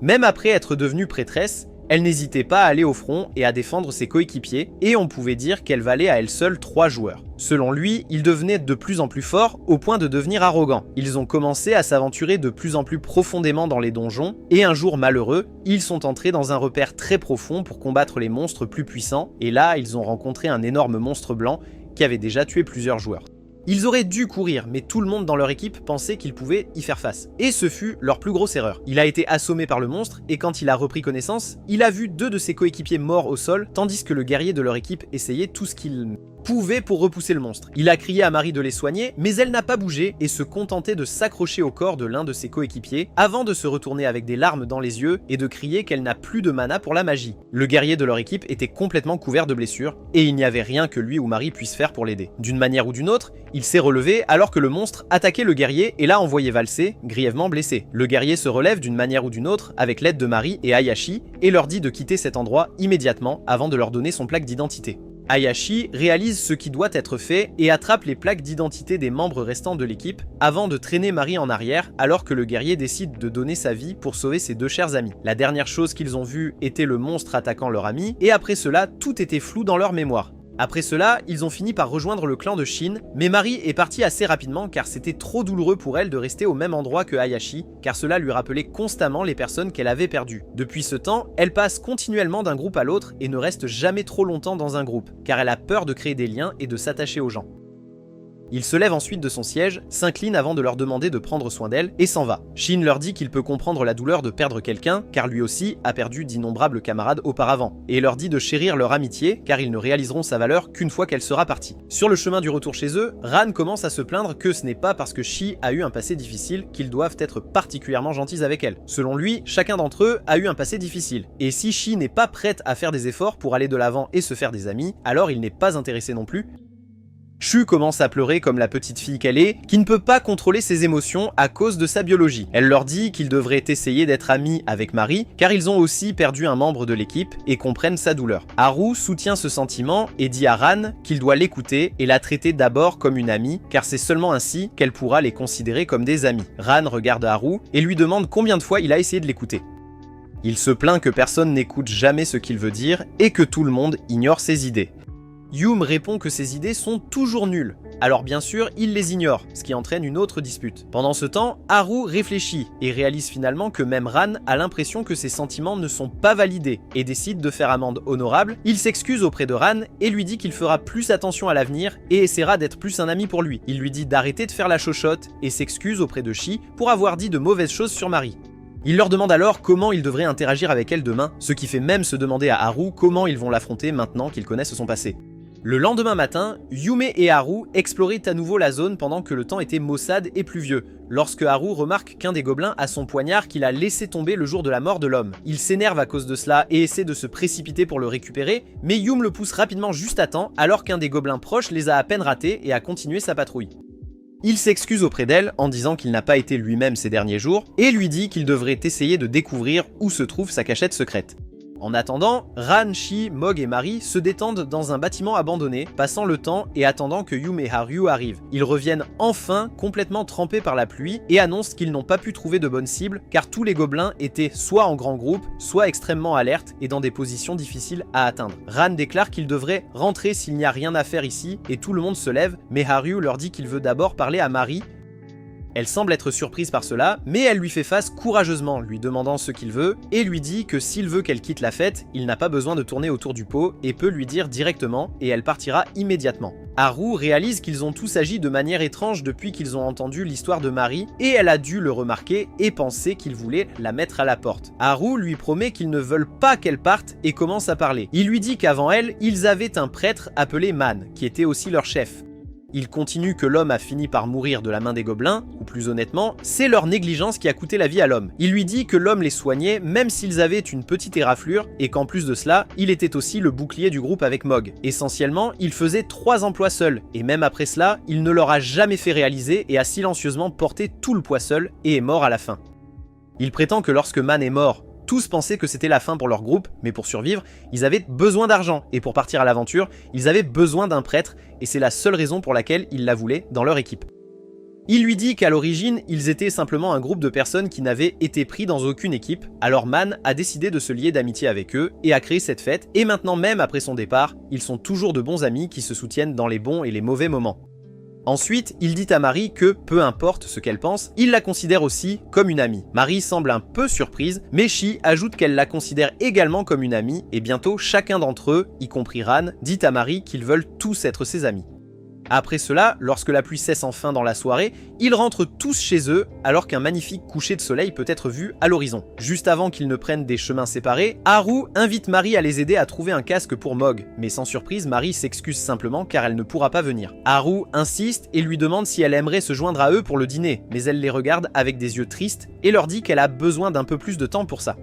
[SPEAKER 1] Même après être devenue prêtresse, elle n'hésitait pas à aller au front et à défendre ses coéquipiers, et on pouvait dire qu'elle valait à elle seule 3 joueurs. Selon lui, ils devenaient de plus en plus forts au point de devenir arrogants. Ils ont commencé à s'aventurer de plus en plus profondément dans les donjons, et un jour malheureux, ils sont entrés dans un repère très profond pour combattre les monstres plus puissants, et là, ils ont rencontré un énorme monstre blanc qui avait déjà tué plusieurs joueurs. Ils auraient dû courir, mais tout le monde dans leur équipe pensait qu'ils pouvaient y faire face. Et ce fut leur plus grosse erreur. Il a été assommé par le monstre, et quand il a repris connaissance, il a vu 2 de ses coéquipiers morts au sol, tandis que le guerrier de leur équipe essayait tout ce qu'il pouvait pour repousser le monstre. Il a crié à Mari de les soigner, mais elle n'a pas bougé et se contentait de s'accrocher au corps de l'un de ses coéquipiers, avant de se retourner avec des larmes dans les yeux et de crier qu'elle n'a plus de mana pour la magie. Le guerrier de leur équipe était complètement couvert de blessures, et il n'y avait rien que lui ou Mari puisse faire pour l'aider. D'une manière ou d'une autre, il s'est relevé alors que le monstre attaquait le guerrier et l'a envoyé valser, grièvement blessé. Le guerrier se relève d'une manière ou d'une autre avec l'aide de Mari et Hayashi et leur dit de quitter cet endroit immédiatement avant de leur donner son plaque d'identité. Hayashi réalise ce qui doit être fait et attrape les plaques d'identité des membres restants de l'équipe avant de traîner Mari en arrière alors que le guerrier décide de donner sa vie pour sauver ses 2 chers amis. La dernière chose qu'ils ont vue était le monstre attaquant leur ami et après cela tout était flou dans leur mémoire. Après cela, ils ont fini par rejoindre le clan de Shin, mais Mari est partie assez rapidement car c'était trop douloureux pour elle de rester au même endroit que Hayashi, car cela lui rappelait constamment les personnes qu'elle avait perdues. Depuis ce temps, elle passe continuellement d'un groupe à l'autre et ne reste jamais trop longtemps dans un groupe, car elle a peur de créer des liens et de s'attacher aux gens. Il se lève ensuite de son siège, s'incline avant de leur demander de prendre soin d'elle et s'en va. Shin leur dit qu'il peut comprendre la douleur de perdre quelqu'un, car lui aussi a perdu d'innombrables camarades auparavant, et leur dit de chérir leur amitié, car ils ne réaliseront sa valeur qu'une fois qu'elle sera partie. Sur le chemin du retour chez eux, Ran commence à se plaindre que ce n'est pas parce que Shi a eu un passé difficile qu'ils doivent être particulièrement gentils avec elle. Selon lui, chacun d'entre eux a eu un passé difficile, et si Shi n'est pas prête à faire des efforts pour aller de l'avant et se faire des amis, alors il n'est pas intéressé non plus. Shu commence à pleurer comme la petite fille qu'elle est, qui ne peut pas contrôler ses émotions à cause de sa biologie. Elle leur dit qu'ils devraient essayer d'être amis avec Mari, car ils ont aussi perdu un membre de l'équipe et comprennent sa douleur. Haru soutient ce sentiment et dit à Ran qu'il doit l'écouter et la traiter d'abord comme une amie, car c'est seulement ainsi qu'elle pourra les considérer comme des amis. Ran regarde Haru et lui demande combien de fois il a essayé de l'écouter. Il se plaint que personne n'écoute jamais ce qu'il veut dire et que tout le monde ignore ses idées. Yum répond que ses idées sont toujours nulles, alors bien sûr il les ignore, ce qui entraîne une autre dispute. Pendant ce temps, Haru réfléchit et réalise finalement que même Ran a l'impression que ses sentiments ne sont pas validés et décide de faire amende honorable. Il s'excuse auprès de Ran et lui dit qu'il fera plus attention à l'avenir et essaiera d'être plus un ami pour lui. Il lui dit d'arrêter de faire la chochotte et s'excuse auprès de Shi pour avoir dit de mauvaises choses sur Mari. Il leur demande alors comment ils devraient interagir avec elle demain, ce qui fait même se demander à Haru comment ils vont l'affronter maintenant qu'ils connaissent son passé. Le lendemain matin, Yume et Haru exploraient à nouveau la zone pendant que le temps était maussade et pluvieux, lorsque Haru remarque qu'un des gobelins a son poignard qu'il a laissé tomber le jour de la mort de l'homme. Il s'énerve à cause de cela et essaie de se précipiter pour le récupérer, mais Yum le pousse rapidement juste à temps alors qu'un des gobelins proches les a à peine ratés et a continué sa patrouille. Il s'excuse auprès d'elle en disant qu'il n'a pas été lui-même ces derniers jours et lui dit qu'il devrait essayer de découvrir où se trouve sa cachette secrète. En attendant, Ran, Shi, Mog et Mari se détendent dans un bâtiment abandonné, passant le temps et attendant que Yum et Haru arrivent. Ils reviennent enfin complètement trempés par la pluie et annoncent qu'ils n'ont pas pu trouver de bonnes cibles car tous les gobelins étaient soit en grand groupe, soit extrêmement alertes et dans des positions difficiles à atteindre. Ran déclare qu'ils devraient rentrer s'il n'y a rien à faire ici et tout le monde se lève, mais Haru leur dit qu'il veut d'abord parler à Mari. Elle semble être surprise par cela, mais elle lui fait face courageusement, lui demandant ce qu'il veut, et lui dit que s'il veut qu'elle quitte la fête, il n'a pas besoin de tourner autour du pot, et peut lui dire directement, et elle partira immédiatement. Haru réalise qu'ils ont tous agi de manière étrange depuis qu'ils ont entendu l'histoire de Mari, et elle a dû le remarquer et penser qu'il voulait la mettre à la porte. Haru lui promet qu'ils ne veulent pas qu'elle parte et commence à parler. Il lui dit qu'avant elle, ils avaient un prêtre appelé Man, qui était aussi leur chef. Il continue que l'homme a fini par mourir de la main des gobelins, ou plus honnêtement, c'est leur négligence qui a coûté la vie à l'homme. Il lui dit que l'homme les soignait même s'ils avaient une petite éraflure, et qu'en plus de cela, il était aussi le bouclier du groupe avec Mog. Essentiellement, il faisait 3 emplois seul, et même après cela, il ne leur a jamais fait réaliser et a silencieusement porté tout le poids seul, et est mort à la fin. Il prétend que lorsque Man est mort, tous pensaient que c'était la fin pour leur groupe, mais pour survivre, ils avaient besoin d'argent, et pour partir à l'aventure, ils avaient besoin d'un prêtre, et c'est la seule raison pour laquelle ils la voulaient dans leur équipe. Il lui dit qu'à l'origine, ils étaient simplement un groupe de personnes qui n'avaient été pris dans aucune équipe, alors Man a décidé de se lier d'amitié avec eux et a créé cette fête, et maintenant même après son départ, ils sont toujours de bons amis qui se soutiennent dans les bons et les mauvais moments. Ensuite, il dit à Mari que, peu importe ce qu'elle pense, il la considère aussi comme une amie. Mari semble un peu surprise, mais Shi ajoute qu'elle la considère également comme une amie, et bientôt chacun d'entre eux, y compris Ran, dit à Mari qu'ils veulent tous être ses amis. Après cela, lorsque la pluie cesse enfin dans la soirée, ils rentrent tous chez eux alors qu'un magnifique coucher de soleil peut être vu à l'horizon. Juste avant qu'ils ne prennent des chemins séparés, Haru invite Mari à les aider à trouver un casque pour Mog, mais sans surprise, Mari s'excuse simplement car elle ne pourra pas venir. Haru insiste et lui demande si elle aimerait se joindre à eux pour le dîner, mais elle les regarde avec des yeux tristes et leur dit qu'elle a besoin d'un peu plus de temps pour ça.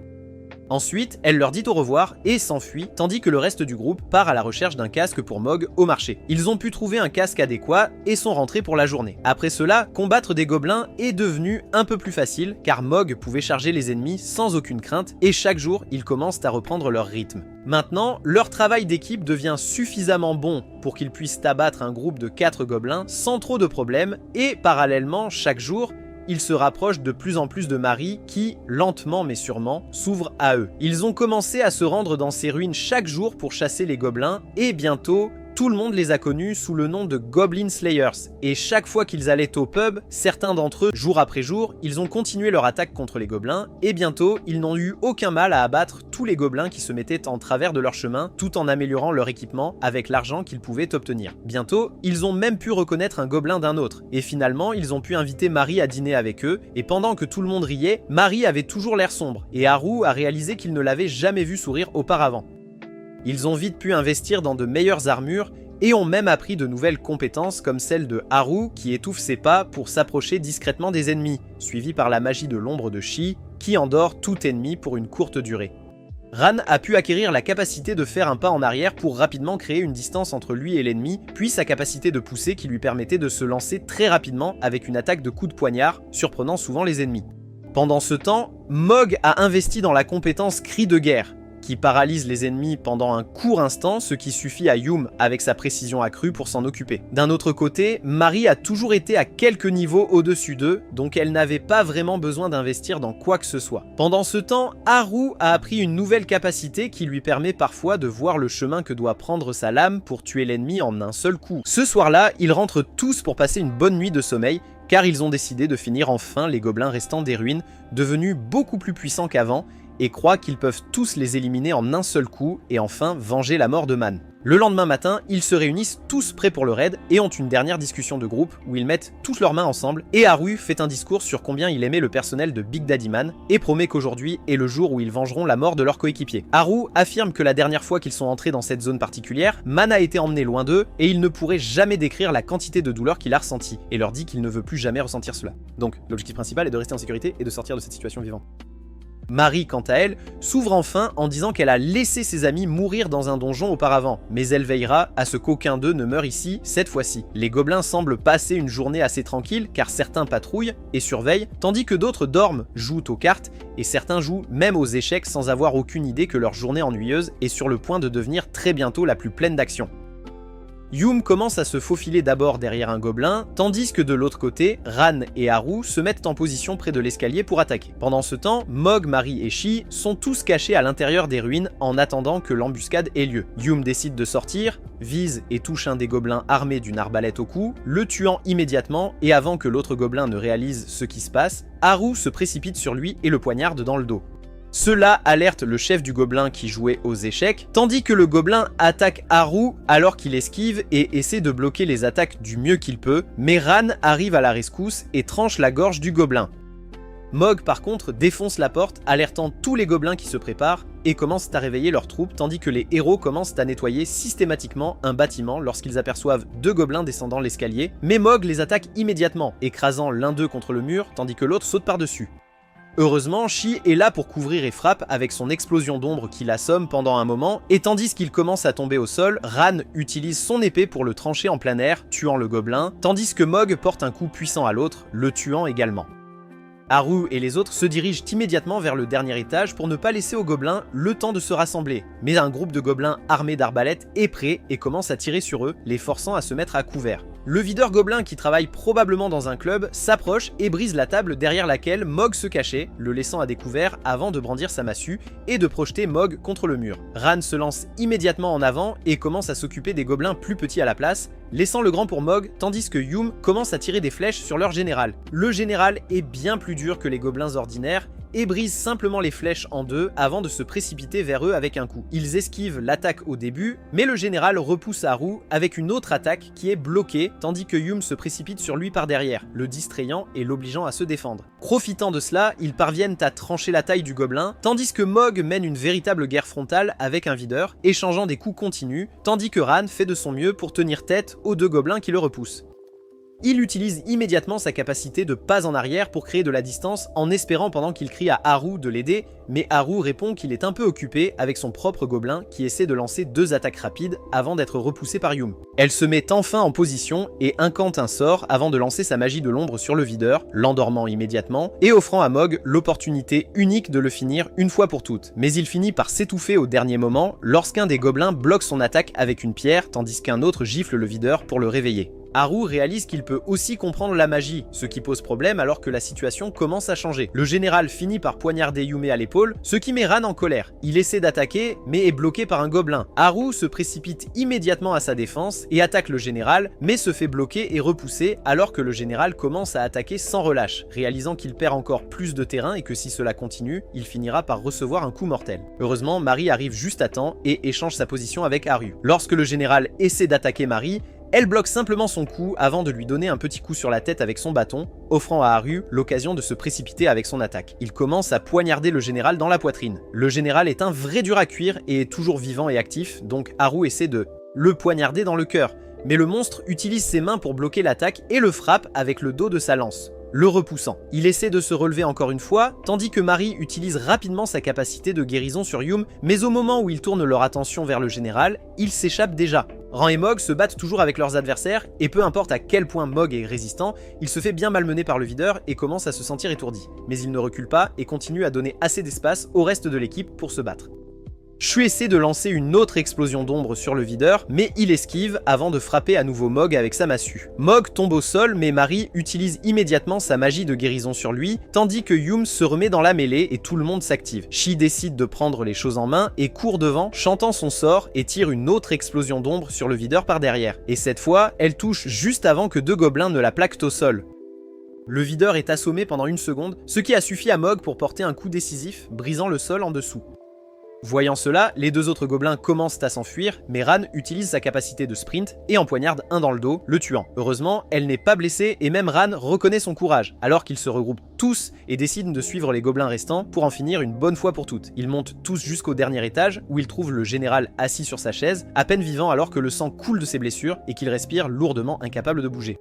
[SPEAKER 1] Ensuite, elle leur dit au revoir et s'enfuit, tandis que le reste du groupe part à la recherche d'un casque pour Mog au marché. Ils ont pu trouver un casque adéquat et sont rentrés pour la journée. Après cela, combattre des gobelins est devenu un peu plus facile, car Mog pouvait charger les ennemis sans aucune crainte, et chaque jour, ils commencent à reprendre leur rythme. Maintenant, leur travail d'équipe devient suffisamment bon pour qu'ils puissent abattre un groupe de 4 gobelins sans trop de problèmes, et parallèlement, chaque jour, ils se rapprochent de plus en plus de Mari qui, lentement mais sûrement, s'ouvre à eux. Ils ont commencé à se rendre dans ces ruines chaque jour pour chasser les gobelins et bientôt, tout le monde les a connus sous le nom de Goblin Slayers, et chaque fois qu'ils allaient au pub, certains d'entre eux, jour après jour, ils ont continué leur attaque contre les gobelins, et bientôt, ils n'ont eu aucun mal à abattre tous les gobelins qui se mettaient en travers de leur chemin, tout en améliorant leur équipement avec l'argent qu'ils pouvaient obtenir. Bientôt, ils ont même pu reconnaître un gobelin d'un autre, et finalement, ils ont pu inviter Mary à dîner avec eux, et pendant que tout le monde riait, Mary avait toujours l'air sombre, et Haru a réalisé qu'il ne l'avait jamais vu sourire auparavant. Ils ont vite pu investir dans de meilleures armures, et ont même appris de nouvelles compétences comme celle de Haru qui étouffe ses pas pour s'approcher discrètement des ennemis, suivi par la magie de l'ombre de Shi qui endort tout ennemi pour une courte durée. Ran a pu acquérir la capacité de faire un pas en arrière pour rapidement créer une distance entre lui et l'ennemi, puis sa capacité de pousser qui lui permettait de se lancer très rapidement avec une attaque de coup de poignard, surprenant souvent les ennemis. Pendant ce temps, Mog a investi dans la compétence Cri de guerre, qui paralyse les ennemis pendant un court instant, ce qui suffit à Yum avec sa précision accrue pour s'en occuper. D'un autre côté, Mary a toujours été à quelques niveaux au-dessus d'eux, donc elle n'avait pas vraiment besoin d'investir dans quoi que ce soit. Pendant ce temps, Haru a appris une nouvelle capacité qui lui permet parfois de voir le chemin que doit prendre sa lame pour tuer l'ennemi en un seul coup. Ce soir-là, ils rentrent tous pour passer une bonne nuit de sommeil, car ils ont décidé de finir enfin les gobelins restants des ruines, devenus beaucoup plus puissants qu'avant, et croient qu'ils peuvent tous les éliminer en un seul coup et enfin venger la mort de Man. Le lendemain matin, ils se réunissent tous prêts pour le raid et ont une dernière discussion de groupe où ils mettent tous leurs mains ensemble et Haru fait un discours sur combien il aimait le personnel de Big Daddy Man et promet qu'aujourd'hui est le jour où ils vengeront la mort de leur coéquipier. Haru affirme que la dernière fois qu'ils sont entrés dans cette zone particulière, Man a été emmené loin d'eux et il ne pourrait jamais décrire la quantité de douleur qu'il a ressentie et leur dit qu'il ne veut plus jamais ressentir cela. Donc l'objectif principal est de rester en sécurité et de sortir de cette situation vivant. Mary, quant à elle, s'ouvre enfin en disant qu'elle a laissé ses amis mourir dans un donjon auparavant, mais elle veillera à ce qu'aucun d'eux ne meure ici cette fois-ci. Les gobelins semblent passer une journée assez tranquille car certains patrouillent et surveillent, tandis que d'autres dorment, jouent aux cartes et certains jouent même aux échecs sans avoir aucune idée que leur journée ennuyeuse est sur le point de devenir très bientôt la plus pleine d'action. Yum commence à se faufiler d'abord derrière un gobelin, tandis que de l'autre côté, Ran et Haru se mettent en position près de l'escalier pour attaquer. Pendant ce temps, Mog, Mary et Shi sont tous cachés à l'intérieur des ruines en attendant que l'embuscade ait lieu. Yum décide de sortir, vise et touche un des gobelins armés d'une arbalète au cou, le tuant immédiatement et avant que l'autre gobelin ne réalise ce qui se passe, Haru se précipite sur lui et le poignarde dans le dos. Cela alerte le chef du gobelin qui jouait aux échecs, tandis que le gobelin attaque Haru alors qu'il esquive et essaie de bloquer les attaques du mieux qu'il peut, mais Ran arrive à la rescousse et tranche la gorge du gobelin. Mog par contre défonce la porte, alertant tous les gobelins qui se préparent et commencent à réveiller leurs troupes, tandis que les héros commencent à nettoyer systématiquement un bâtiment lorsqu'ils aperçoivent deux gobelins descendant l'escalier, mais Mog les attaque immédiatement, écrasant l'un d'eux contre le mur tandis que l'autre saute par-dessus. Heureusement, Shi est là pour couvrir et frappe avec son explosion d'ombre qui l'assomme pendant un moment, et tandis qu'il commence à tomber au sol, Ran utilise son épée pour le trancher en plein air, tuant le gobelin, tandis que Mog porte un coup puissant à l'autre, le tuant également. Haru et les autres se dirigent immédiatement vers le dernier étage pour ne pas laisser aux gobelins le temps de se rassembler, mais un groupe de gobelins armés d'arbalètes est prêt et commence à tirer sur eux, les forçant à se mettre à couvert. Le videur gobelin qui travaille probablement dans un club s'approche et brise la table derrière laquelle Mog se cachait, le laissant à découvert avant de brandir sa massue et de projeter Mog contre le mur. Ran se lance immédiatement en avant et commence à s'occuper des gobelins plus petits à la place, laissant le grand pour Mog, tandis que Yum commence à tirer des flèches sur leur général. Le général est bien plus dur que les gobelins ordinaires et brise simplement les flèches en deux avant de se précipiter vers eux avec un coup. Ils esquivent l'attaque au début, mais le général repousse Haru avec une autre attaque qui est bloquée, tandis que Yum se précipite sur lui par derrière, le distrayant et l'obligeant à se défendre. Profitant de cela, ils parviennent à trancher la taille du gobelin, tandis que Mog mène une véritable guerre frontale avec un videur, échangeant des coups continus, tandis que Ran fait de son mieux pour tenir tête aux deux gobelins qui le repoussent. Il utilise immédiatement sa capacité de pas en arrière pour créer de la distance en espérant pendant qu'il crie à Haru de l'aider, mais Haru répond qu'il est un peu occupé avec son propre gobelin qui essaie de lancer deux attaques rapides avant d'être repoussé par Yum. Elle se met enfin en position et incante un sort avant de lancer sa magie de l'ombre sur le videur, l'endormant immédiatement et offrant à Mog l'opportunité unique de le finir une fois pour toutes. Mais il finit par s'étouffer au dernier moment lorsqu'un des gobelins bloque son attaque avec une pierre tandis qu'un autre gifle le videur pour le réveiller. Haru réalise qu'il peut aussi comprendre la magie, ce qui pose problème alors que la situation commence à changer. Le général finit par poignarder Yume à l'épaule, ce qui met Ran en colère. Il essaie d'attaquer, mais est bloqué par un gobelin. Haru se précipite immédiatement à sa défense et attaque le général, mais se fait bloquer et repousser alors que le général commence à attaquer sans relâche, réalisant qu'il perd encore plus de terrain et que si cela continue, il finira par recevoir un coup mortel. Heureusement, Mari arrive juste à temps et échange sa position avec Haru. Lorsque le général essaie d'attaquer Mari, elle bloque simplement son coup avant de lui donner un petit coup sur la tête avec son bâton, offrant à Haru l'occasion de se précipiter avec son attaque. Il commence à poignarder le général dans la poitrine. Le général est un vrai dur à cuire et est toujours vivant et actif, donc Haru essaie de le poignarder dans le cœur. Mais le monstre utilise ses mains pour bloquer l'attaque et le frappe avec le dos de sa lance, le repoussant. Il essaie de se relever encore une fois, tandis que Mari utilise rapidement sa capacité de guérison sur Yume, mais au moment où ils tournent leur attention vers le général, il s'échappe déjà. Ran et Mog se battent toujours avec leurs adversaires, et peu importe à quel point Mog est résistant, il se fait bien malmener par le videur et commence à se sentir étourdi. Mais il ne recule pas et continue à donner assez d'espace au reste de l'équipe pour se battre. Shu essaie de lancer une autre explosion d'ombre sur le videur, mais il esquive avant de frapper à nouveau Mog avec sa massue. Mog tombe au sol, mais Mari utilise immédiatement sa magie de guérison sur lui, tandis que Yume se remet dans la mêlée et tout le monde s'active. Shi décide de prendre les choses en main et court devant, chantant son sort et tire une autre explosion d'ombre sur le videur par derrière. Et cette fois, elle touche juste avant que deux gobelins ne la plaquent au sol. Le videur est assommé pendant une seconde, ce qui a suffi à Mog pour porter un coup décisif, brisant le sol en dessous. Voyant cela, les deux autres gobelins commencent à s'enfuir, mais Ran utilise sa capacité de sprint et en poignarde un dans le dos, le tuant. Heureusement, elle n'est pas blessée et même Ran reconnaît son courage, alors qu'ils se regroupent tous et décident de suivre les gobelins restants pour en finir une bonne fois pour toutes. Ils montent tous jusqu'au dernier étage, où ils trouvent le général assis sur sa chaise, à peine vivant alors que le sang coule de ses blessures et qu'il respire lourdement, incapable de bouger.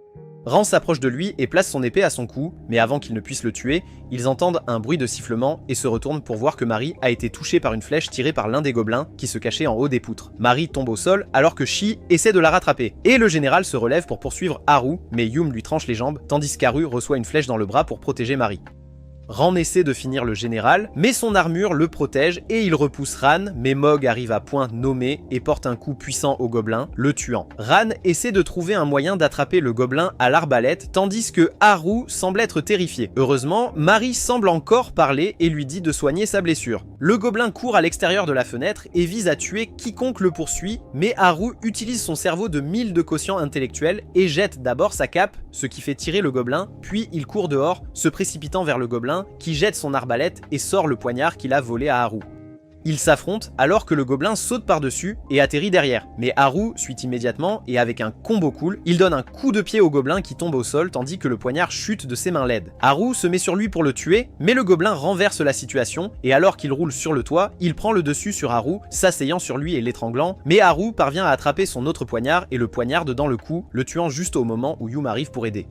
[SPEAKER 1] Ran s'approche de lui et place son épée à son cou, mais avant qu'il ne puisse le tuer, ils entendent un bruit de sifflement et se retournent pour voir que Mari a été touchée par une flèche tirée par l'un des gobelins qui se cachait en haut des poutres. Mari tombe au sol alors que Shi essaie de la rattraper, et le général se relève pour poursuivre Haru, mais Yume lui tranche les jambes, tandis qu'Haru reçoit une flèche dans le bras pour protéger Mari. Ran essaie de finir le général, mais son armure le protège et il repousse Ran, mais Mog arrive à point nommé et porte un coup puissant au gobelin, le tuant. Ran essaie de trouver un moyen d'attraper le gobelin à l'arbalète, tandis que Haru semble être terrifié. Heureusement, Mari semble encore parler et lui dit de soigner sa blessure. Le gobelin court à l'extérieur de la fenêtre et vise à tuer quiconque le poursuit, mais Haru utilise son cerveau de 1000 de quotient intellectuel et jette d'abord sa cape, ce qui fait tirer le gobelin, puis il court dehors, se précipitant vers le gobelin, qui jette son arbalète et sort le poignard qu'il a volé à Haru. Ils s'affrontent alors que le gobelin saute par-dessus et atterrit derrière, mais Haru suit immédiatement et avec un combo cool, il donne un coup de pied au gobelin qui tombe au sol tandis que le poignard chute de ses mains laides. Haru se met sur lui pour le tuer, mais le gobelin renverse la situation et alors qu'il roule sur le toit, il prend le dessus sur Haru, s'asseyant sur lui et l'étranglant, mais Haru parvient à attraper son autre poignard et le poignarde dans le cou, le tuant juste au moment où Yume arrive pour aider.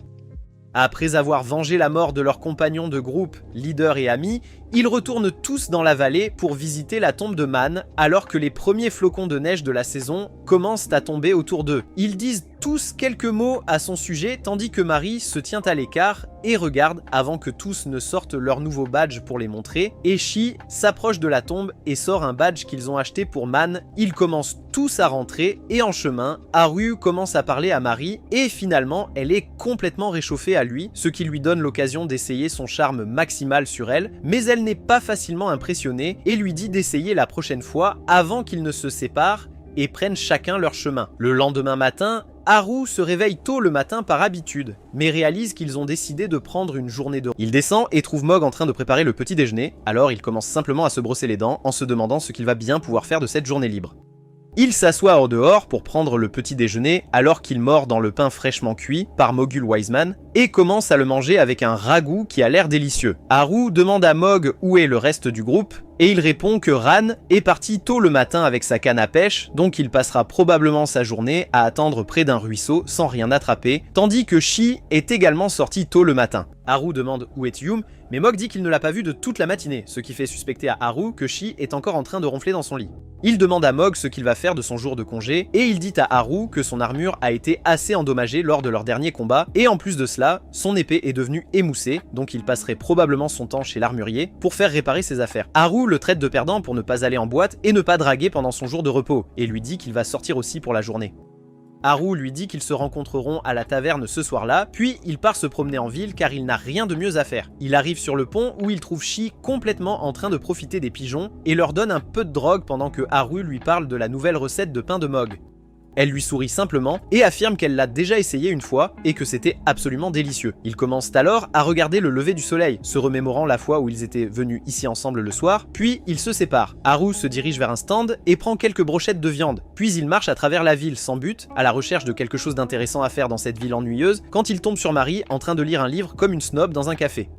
[SPEAKER 1] Après avoir vengé la mort de leurs compagnons de groupe, leaders et amis, ils retournent tous dans la vallée pour visiter la tombe de Man, alors que les premiers flocons de neige de la saison commencent à tomber autour d'eux. Ils disent tous quelques mots à son sujet, tandis que Mari se tient à l'écart et regarde avant que tous ne sortent leur nouveau badge pour les montrer, et Shi s'approche de la tombe et sort un badge qu'ils ont acheté pour Man. Ils commencent tous à rentrer, et en chemin, Haru commence à parler à Mari, et finalement, elle est complètement réchauffée à lui, ce qui lui donne l'occasion d'essayer son charme maximal sur elle, mais elle n'est pas facilement impressionnée et lui dit d'essayer la prochaine fois avant qu'ils ne se séparent et prennent chacun leur chemin. Le lendemain matin, Haru se réveille tôt le matin par habitude, mais réalise qu'ils ont décidé de prendre une journée de repos. Il descend et trouve Mog en train de préparer le petit déjeuner, alors il commence simplement à se brosser les dents en se demandant ce qu'il va bien pouvoir faire de cette journée libre. Il s'assoit au dehors pour prendre le petit déjeuner alors qu'il mord dans le pain fraîchement cuit par Mogul Wiseman et commence à le manger avec un ragoût qui a l'air délicieux. Haru demande à Mog où est le reste du groupe et il répond que Ran est parti tôt le matin avec sa canne à pêche, donc il passera probablement sa journée à attendre près d'un ruisseau sans rien attraper, tandis que Shi est également sorti tôt le matin. Haru demande où est Yume, mais Mog dit qu'il ne l'a pas vu de toute la matinée, ce qui fait suspecter à Haru que Shi est encore en train de ronfler dans son lit. Il demande à Mog ce qu'il va faire de son jour de congé, et il dit à Haru que son armure a été assez endommagée lors de leur dernier combat, et en plus de cela, son épée est devenue émoussée, donc il passerait probablement son temps chez l'armurier pour faire réparer ses affaires. Haru le traite de perdant pour ne pas aller en boîte et ne pas draguer pendant son jour de repos, et lui dit qu'il va sortir aussi pour la journée. Haru lui dit qu'ils se rencontreront à la taverne ce soir-là, puis il part se promener en ville car il n'a rien de mieux à faire. Il arrive sur le pont où il trouve Shi complètement en train de profiter des pigeons et leur donne un peu de drogue pendant que Haru lui parle de la nouvelle recette de pain de Mog. Elle lui sourit simplement et affirme qu'elle l'a déjà essayé une fois et que c'était absolument délicieux. Ils commencent alors à regarder le lever du soleil, se remémorant la fois où ils étaient venus ici ensemble le soir, puis ils se séparent. Haru se dirige vers un stand et prend quelques brochettes de viande, puis il marche à travers la ville sans but, à la recherche de quelque chose d'intéressant à faire dans cette ville ennuyeuse, quand il tombe sur Mari en train de lire un livre comme une snob dans un café.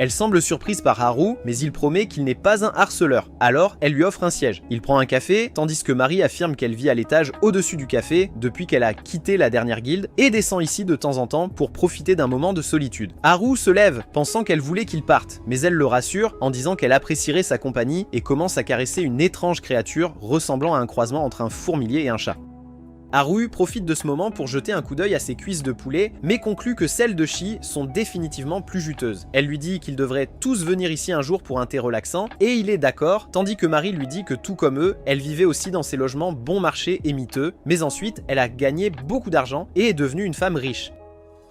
[SPEAKER 1] Elle semble surprise par Haru, mais il promet qu'il n'est pas un harceleur. Alors, elle lui offre un siège. Il prend un café, tandis que Mari affirme qu'elle vit à l'étage au-dessus du café depuis qu'elle a quitté la dernière guilde et descend ici de temps en temps pour profiter d'un moment de solitude. Haru se lève, pensant qu'elle voulait qu'il parte, mais elle le rassure en disant qu'elle apprécierait sa compagnie et commence à caresser une étrange créature ressemblant à un croisement entre un fourmilier et un chat. Haru profite de ce moment pour jeter un coup d'œil à ses cuisses de poulet, mais conclut que celles de Shi sont définitivement plus juteuses. Elle lui dit qu'ils devraient tous venir ici un jour pour un thé relaxant, et il est d'accord, tandis que Mari lui dit que tout comme eux, elle vivait aussi dans ces logements bon marché et miteux, mais ensuite elle a gagné beaucoup d'argent et est devenue une femme riche.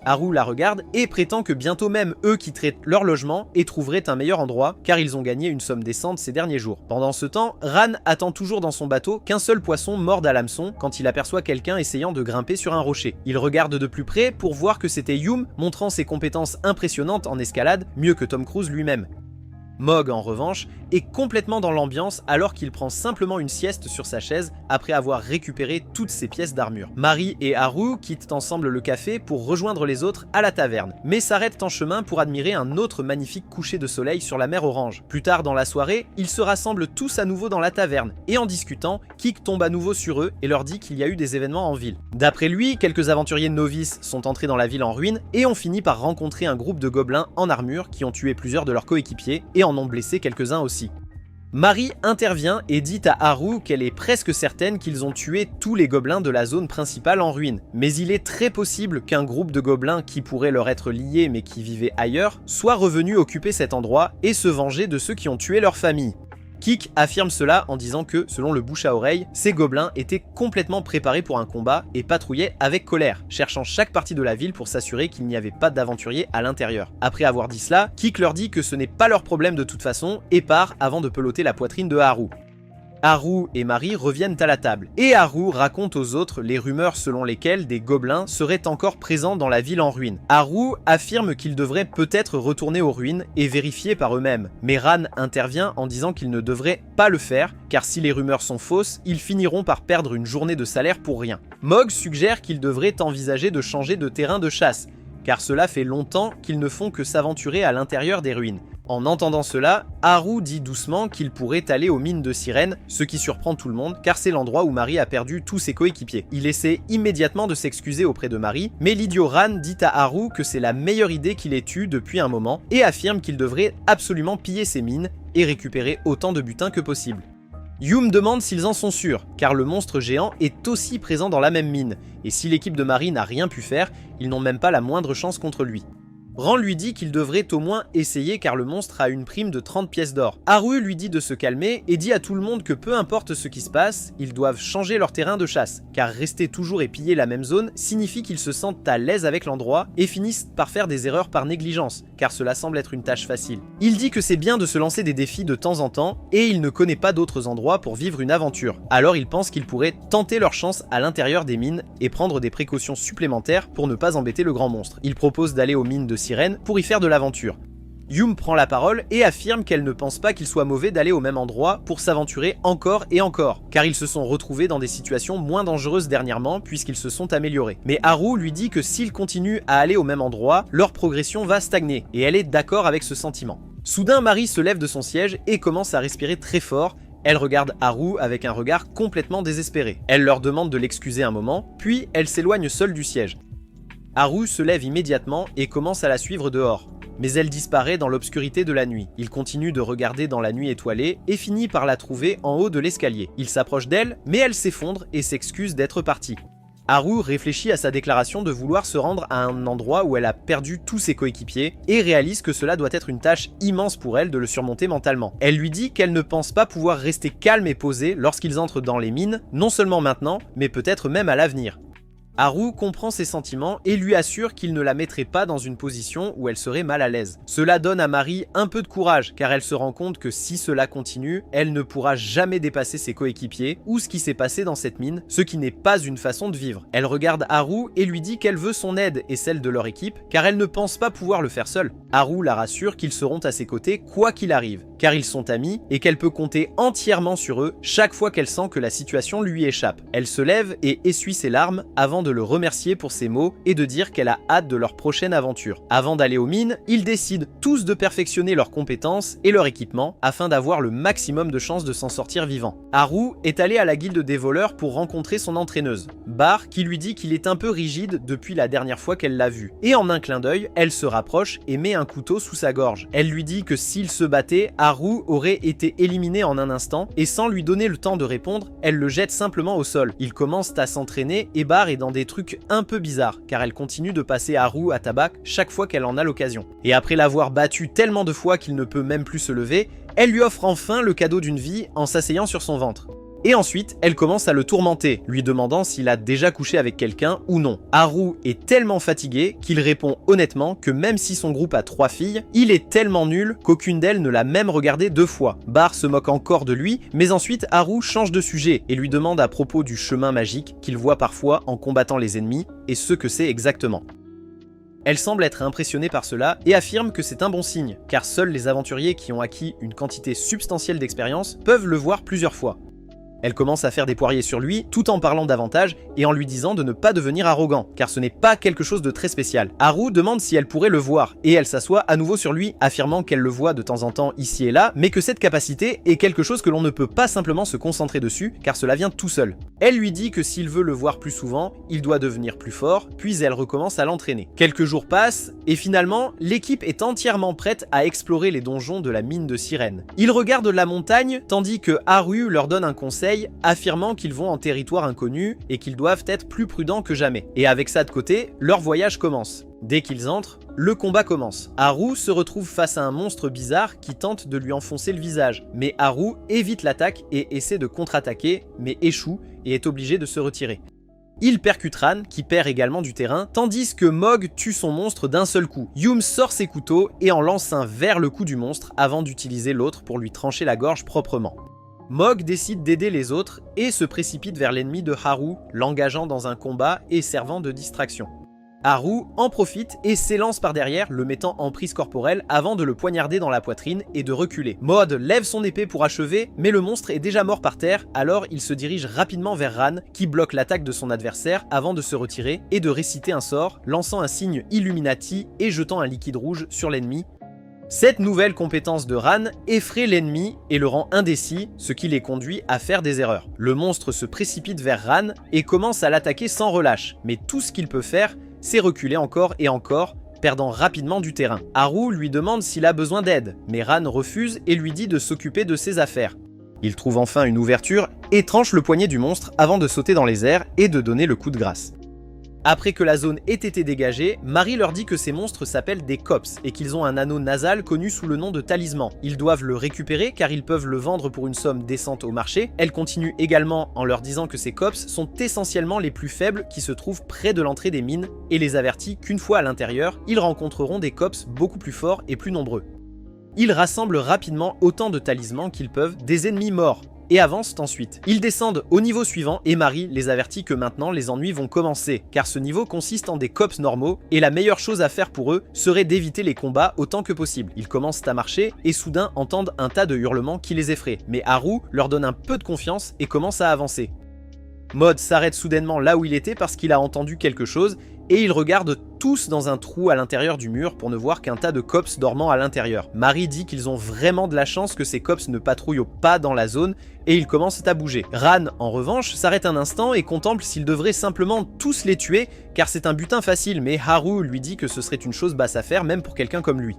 [SPEAKER 1] Haru la regarde et prétend que bientôt même eux quitteraient leur logement et trouveraient un meilleur endroit car ils ont gagné une somme décente ces derniers jours. Pendant ce temps, Ran attend toujours dans son bateau qu'un seul poisson morde à l'hameçon quand il aperçoit quelqu'un essayant de grimper sur un rocher. Il regarde de plus près pour voir que c'était Yum montrant ses compétences impressionnantes en escalade, mieux que Tom Cruise lui-même. Mog, en revanche, est complètement dans l'ambiance alors qu'il prend simplement une sieste sur sa chaise après avoir récupéré toutes ses pièces d'armure. Mari et Haru quittent ensemble le café pour rejoindre les autres à la taverne, mais s'arrêtent en chemin pour admirer un autre magnifique coucher de soleil sur la mer Orange. Plus tard dans la soirée, ils se rassemblent tous à nouveau dans la taverne, et en discutant, Kik tombe à nouveau sur eux et leur dit qu'il y a eu des événements en ville. D'après lui, quelques aventuriers novices sont entrés dans la ville en ruine et ont fini par rencontrer un groupe de gobelins en armure qui ont tué plusieurs de leurs coéquipiers et en ont blessé quelques-uns aussi. Mari intervient et dit à Haru qu'elle est presque certaine qu'ils ont tué tous les gobelins de la zone principale en ruine, mais il est très possible qu'un groupe de gobelins qui pourrait leur être lié mais qui vivaient ailleurs soit revenu occuper cet endroit et se venger de ceux qui ont tué leur famille. Kik affirme cela en disant que, selon le bouche à oreille, ces gobelins étaient complètement préparés pour un combat et patrouillaient avec colère, cherchant chaque partie de la ville pour s'assurer qu'il n'y avait pas d'aventuriers à l'intérieur. Après avoir dit cela, Kik leur dit que ce n'est pas leur problème de toute façon et part avant de peloter la poitrine de Haru. Haru et Mari reviennent à la table, et Haru raconte aux autres les rumeurs selon lesquelles des gobelins seraient encore présents dans la ville en ruine. Haru affirme qu'ils devraient peut-être retourner aux ruines et vérifier par eux-mêmes, mais Ran intervient en disant qu'ils ne devraient pas le faire, car si les rumeurs sont fausses, ils finiront par perdre une journée de salaire pour rien. Mog suggère qu'ils devraient envisager de changer de terrain de chasse, car cela fait longtemps qu'ils ne font que s'aventurer à l'intérieur des ruines. En entendant cela, Haru dit doucement qu'il pourrait aller aux mines de Sirène, ce qui surprend tout le monde car c'est l'endroit où Mari a perdu tous ses coéquipiers. Il essaie immédiatement de s'excuser auprès de Mari, mais l'idiot Ran dit à Haru que c'est la meilleure idée qu'il ait eue depuis un moment et affirme qu'il devrait absolument piller ces mines et récupérer autant de butin que possible. Yum demande s'ils en sont sûrs, car le monstre géant est aussi présent dans la même mine, et si l'équipe de Mari n'a rien pu faire, ils n'ont même pas la moindre chance contre lui. Ran lui dit qu'il devrait au moins essayer car le monstre a une prime de 30 pièces d'or. Haru lui dit de se calmer et dit à tout le monde que peu importe ce qui se passe, ils doivent changer leur terrain de chasse, car rester toujours et piller la même zone signifie qu'ils se sentent à l'aise avec l'endroit et finissent par faire des erreurs par négligence, car cela semble être une tâche facile. Il dit que c'est bien de se lancer des défis de temps en temps et il ne connaît pas d'autres endroits pour vivre une aventure, alors il pense qu'ils pourraient tenter leur chance à l'intérieur des mines et prendre des précautions supplémentaires pour ne pas embêter le grand monstre. Il propose d'aller aux mines de Sirène pour y faire de l'aventure. Yum prend la parole et affirme qu'elle ne pense pas qu'il soit mauvais d'aller au même endroit pour s'aventurer encore et encore, car ils se sont retrouvés dans des situations moins dangereuses dernièrement puisqu'ils se sont améliorés. Mais Haru lui dit que s'ils continuent à aller au même endroit, leur progression va stagner, et elle est d'accord avec ce sentiment. Soudain, Mari se lève de son siège et commence à respirer très fort. Elle regarde Haru avec un regard complètement désespéré. Elle leur demande de l'excuser un moment, puis elle s'éloigne seule du siège. Haru se lève immédiatement et commence à la suivre dehors, mais elle disparaît dans l'obscurité de la nuit. Il continue de regarder dans la nuit étoilée et finit par la trouver en haut de l'escalier. Il s'approche d'elle, mais elle s'effondre et s'excuse d'être partie. Haru réfléchit à sa déclaration de vouloir se rendre à un endroit où elle a perdu tous ses coéquipiers et réalise que cela doit être une tâche immense pour elle de le surmonter mentalement. Elle lui dit qu'elle ne pense pas pouvoir rester calme et posée lorsqu'ils entrent dans les mines, non seulement maintenant, mais peut-être même à l'avenir. Haru comprend ses sentiments et lui assure qu'il ne la mettrait pas dans une position où elle serait mal à l'aise. Cela donne à Mari un peu de courage car elle se rend compte que si cela continue, elle ne pourra jamais dépasser ses coéquipiers ou ce qui s'est passé dans cette mine, ce qui n'est pas une façon de vivre. Elle regarde Haru et lui dit qu'elle veut son aide et celle de leur équipe car elle ne pense pas pouvoir le faire seule. Haru la rassure qu'ils seront à ses côtés quoi qu'il arrive, car ils sont amis et qu'elle peut compter entièrement sur eux chaque fois qu'elle sent que la situation lui échappe. Elle se lève et essuie ses larmes avant de le remercier pour ses mots et de dire qu'elle a hâte de leur prochaine aventure. Avant d'aller aux mines, ils décident tous de perfectionner leurs compétences et leur équipement afin d'avoir le maximum de chances de s'en sortir vivant. Haru est allé à la guilde des voleurs pour rencontrer son entraîneuse, Bar, qui lui dit qu'il est un peu rigide depuis la dernière fois qu'elle l'a vu. Et en un clin d'œil, elle se rapproche et met un couteau sous sa gorge. Elle lui dit que s'il se battait, Haru aurait été éliminé en un instant et sans lui donner le temps de répondre, elle le jette simplement au sol. Ils commencent à s'entraîner et Bar est dans des trucs un peu bizarres car elle continue de passer Haru à tabac chaque fois qu'elle en a l'occasion. Et après l'avoir battu tellement de fois qu'il ne peut même plus se lever, elle lui offre enfin le cadeau d'une vie en s'asseyant sur son ventre. Et ensuite, elle commence à le tourmenter, lui demandant s'il a déjà couché avec quelqu'un ou non. Haru est tellement fatigué qu'il répond honnêtement que même si son groupe a 3 filles, il est tellement nul qu'aucune d'elles ne l'a même regardé 2 fois. Bar se moque encore de lui, mais ensuite Haru change de sujet et lui demande à propos du chemin magique qu'il voit parfois en combattant les ennemis et ce que c'est exactement. Elle semble être impressionnée par cela et affirme que c'est un bon signe, car seuls les aventuriers qui ont acquis une quantité substantielle d'expérience peuvent le voir plusieurs fois. Elle commence à faire des poiriers sur lui tout en parlant davantage et en lui disant de ne pas devenir arrogant, car ce n'est pas quelque chose de très spécial. Haru demande si elle pourrait le voir et elle s'assoit à nouveau sur lui, affirmant qu'elle le voit de temps en temps ici et là, mais que cette capacité est quelque chose que l'on ne peut pas simplement se concentrer dessus, car cela vient tout seul. Elle lui dit que s'il veut le voir plus souvent, il doit devenir plus fort, puis elle recommence à l'entraîner. Quelques jours passent et finalement, l'équipe est entièrement prête à explorer les donjons de la mine de Sirène. Ils regardent la montagne tandis que Haru leur donne un conseil affirmant qu'ils vont en territoire inconnu et qu'ils doivent être plus prudents que jamais. Et avec ça de côté, leur voyage commence. Dès qu'ils entrent, le combat commence. Haru se retrouve face à un monstre bizarre qui tente de lui enfoncer le visage. Mais Haru évite l'attaque et essaie de contre-attaquer, mais échoue et est obligé de se retirer. Il percute Ran, qui perd également du terrain, tandis que Mog tue son monstre d'un seul coup. Yum sort ses couteaux et en lance un vers le cou du monstre avant d'utiliser l'autre pour lui trancher la gorge proprement. Mog décide d'aider les autres et se précipite vers l'ennemi de Haru, l'engageant dans un combat et servant de distraction. Haru en profite et s'élance par derrière, le mettant en prise corporelle avant de le poignarder dans la poitrine et de reculer. Mod lève son épée pour achever, mais le monstre est déjà mort par terre, alors il se dirige rapidement vers Ran, qui bloque l'attaque de son adversaire avant de se retirer et de réciter un sort, lançant un signe Illuminati et jetant un liquide rouge sur l'ennemi. Cette nouvelle compétence de Ran effraie l'ennemi et le rend indécis, ce qui les conduit à faire des erreurs. Le monstre se précipite vers Ran et commence à l'attaquer sans relâche, mais tout ce qu'il peut faire, c'est reculer encore et encore, perdant rapidement du terrain. Haru lui demande s'il a besoin d'aide, mais Ran refuse et lui dit de s'occuper de ses affaires. Il trouve enfin une ouverture et tranche le poignet du monstre avant de sauter dans les airs et de donner le coup de grâce. Après que la zone ait été dégagée, Mari leur dit que ces monstres s'appellent des cops et qu'ils ont un anneau nasal connu sous le nom de talisman. Ils doivent le récupérer car ils peuvent le vendre pour une somme décente au marché. Elle continue également en leur disant que ces cops sont essentiellement les plus faibles qui se trouvent près de l'entrée des mines et les avertit qu'une fois à l'intérieur, ils rencontreront des cops beaucoup plus forts et plus nombreux. Ils rassemblent rapidement autant de talismans qu'ils peuvent des ennemis morts et avancent ensuite. Ils descendent au niveau suivant et Mari les avertit que maintenant les ennuis vont commencer, car ce niveau consiste en des cops normaux et la meilleure chose à faire pour eux serait d'éviter les combats autant que possible. Ils commencent à marcher et soudain entendent un tas de hurlements qui les effraient, mais Haru leur donne un peu de confiance et commence à avancer. Mod s'arrête soudainement là où il était parce qu'il a entendu quelque chose et ils regardent tous dans un trou à l'intérieur du mur pour ne voir qu'un tas de cops dormant à l'intérieur. Mari dit qu'ils ont vraiment de la chance que ces cops ne patrouillent pas dans la zone et ils commencent à bouger. Ran, en revanche, s'arrête un instant et contemple s'il devrait simplement tous les tuer car c'est un butin facile, mais Haru lui dit que ce serait une chose basse à faire même pour quelqu'un comme lui.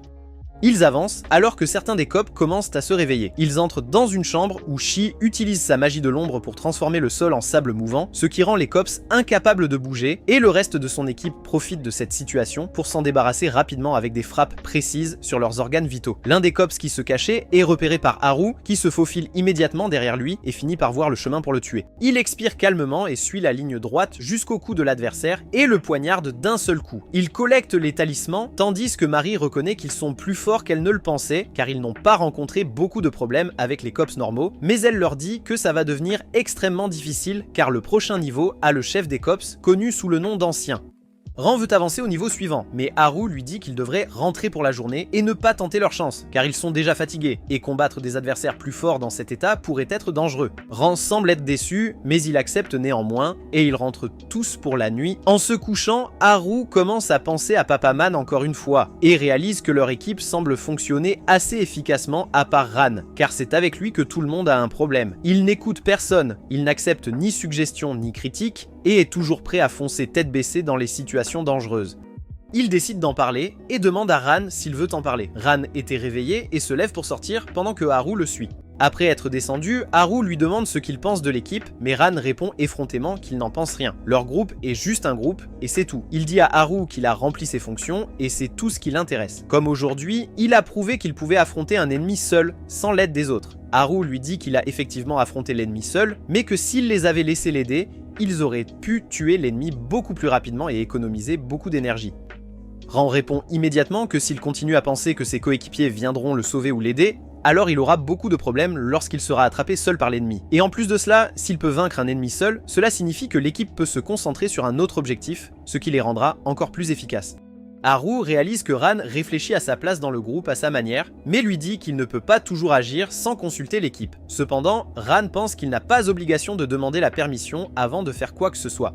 [SPEAKER 1] Ils avancent alors que certains des cops commencent à se réveiller. Ils entrent dans une chambre où Shi utilise sa magie de l'ombre pour transformer le sol en sable mouvant, ce qui rend les cops incapables de bouger, et le reste de son équipe profite de cette situation pour s'en débarrasser rapidement avec des frappes précises sur leurs organes vitaux. L'un des cops qui se cachait est repéré par Haru, qui se faufile immédiatement derrière lui et finit par voir le chemin pour le tuer. Il expire calmement et suit la ligne droite jusqu'au cou de l'adversaire et le poignarde d'un seul coup. Il collecte les talismans, tandis que Mari reconnaît qu'ils sont plus forts qu'elle ne le pensait, car ils n'ont pas rencontré beaucoup de problèmes avec les cops normaux, mais elle leur dit que ça va devenir extrêmement difficile, car le prochain niveau a le chef des cops, connu sous le nom d'Ancien. Ran veut avancer au niveau suivant, mais Haru lui dit qu'ils devraient rentrer pour la journée et ne pas tenter leur chance, car ils sont déjà fatigués, et combattre des adversaires plus forts dans cet état pourrait être dangereux. Ran semble être déçu, mais il accepte néanmoins, et ils rentrent tous pour la nuit. En se couchant, Haru commence à penser à Papaman encore une fois, et réalise que leur équipe semble fonctionner assez efficacement à part Ran, car c'est avec lui que tout le monde a un problème. Il n'écoute personne, il n'accepte ni suggestion ni critique, et est toujours prêt à foncer tête baissée dans les situations dangereuses. Il décide d'en parler et demande à Ran s'il veut en parler. Ran était réveillé et se lève pour sortir pendant que Haru le suit. Après être descendu, Haru lui demande ce qu'il pense de l'équipe, mais Ran répond effrontément qu'il n'en pense rien. Leur groupe est juste un groupe, et c'est tout. Il dit à Haru qu'il a rempli ses fonctions, et c'est tout ce qui l'intéresse. Comme aujourd'hui, il a prouvé qu'il pouvait affronter un ennemi seul, sans l'aide des autres. Haru lui dit qu'il a effectivement affronté l'ennemi seul, mais que s'il les avait laissés l'aider, ils auraient pu tuer l'ennemi beaucoup plus rapidement et économiser beaucoup d'énergie. Ran répond immédiatement que s'il continue à penser que ses coéquipiers viendront le sauver ou l'aider, alors il aura beaucoup de problèmes lorsqu'il sera attrapé seul par l'ennemi. Et en plus de cela, s'il peut vaincre un ennemi seul, cela signifie que l'équipe peut se concentrer sur un autre objectif, ce qui les rendra encore plus efficaces. Haru réalise que Ran réfléchit à sa place dans le groupe à sa manière, mais lui dit qu'il ne peut pas toujours agir sans consulter l'équipe. Cependant, Ran pense qu'il n'a pas obligation de demander la permission avant de faire quoi que ce soit.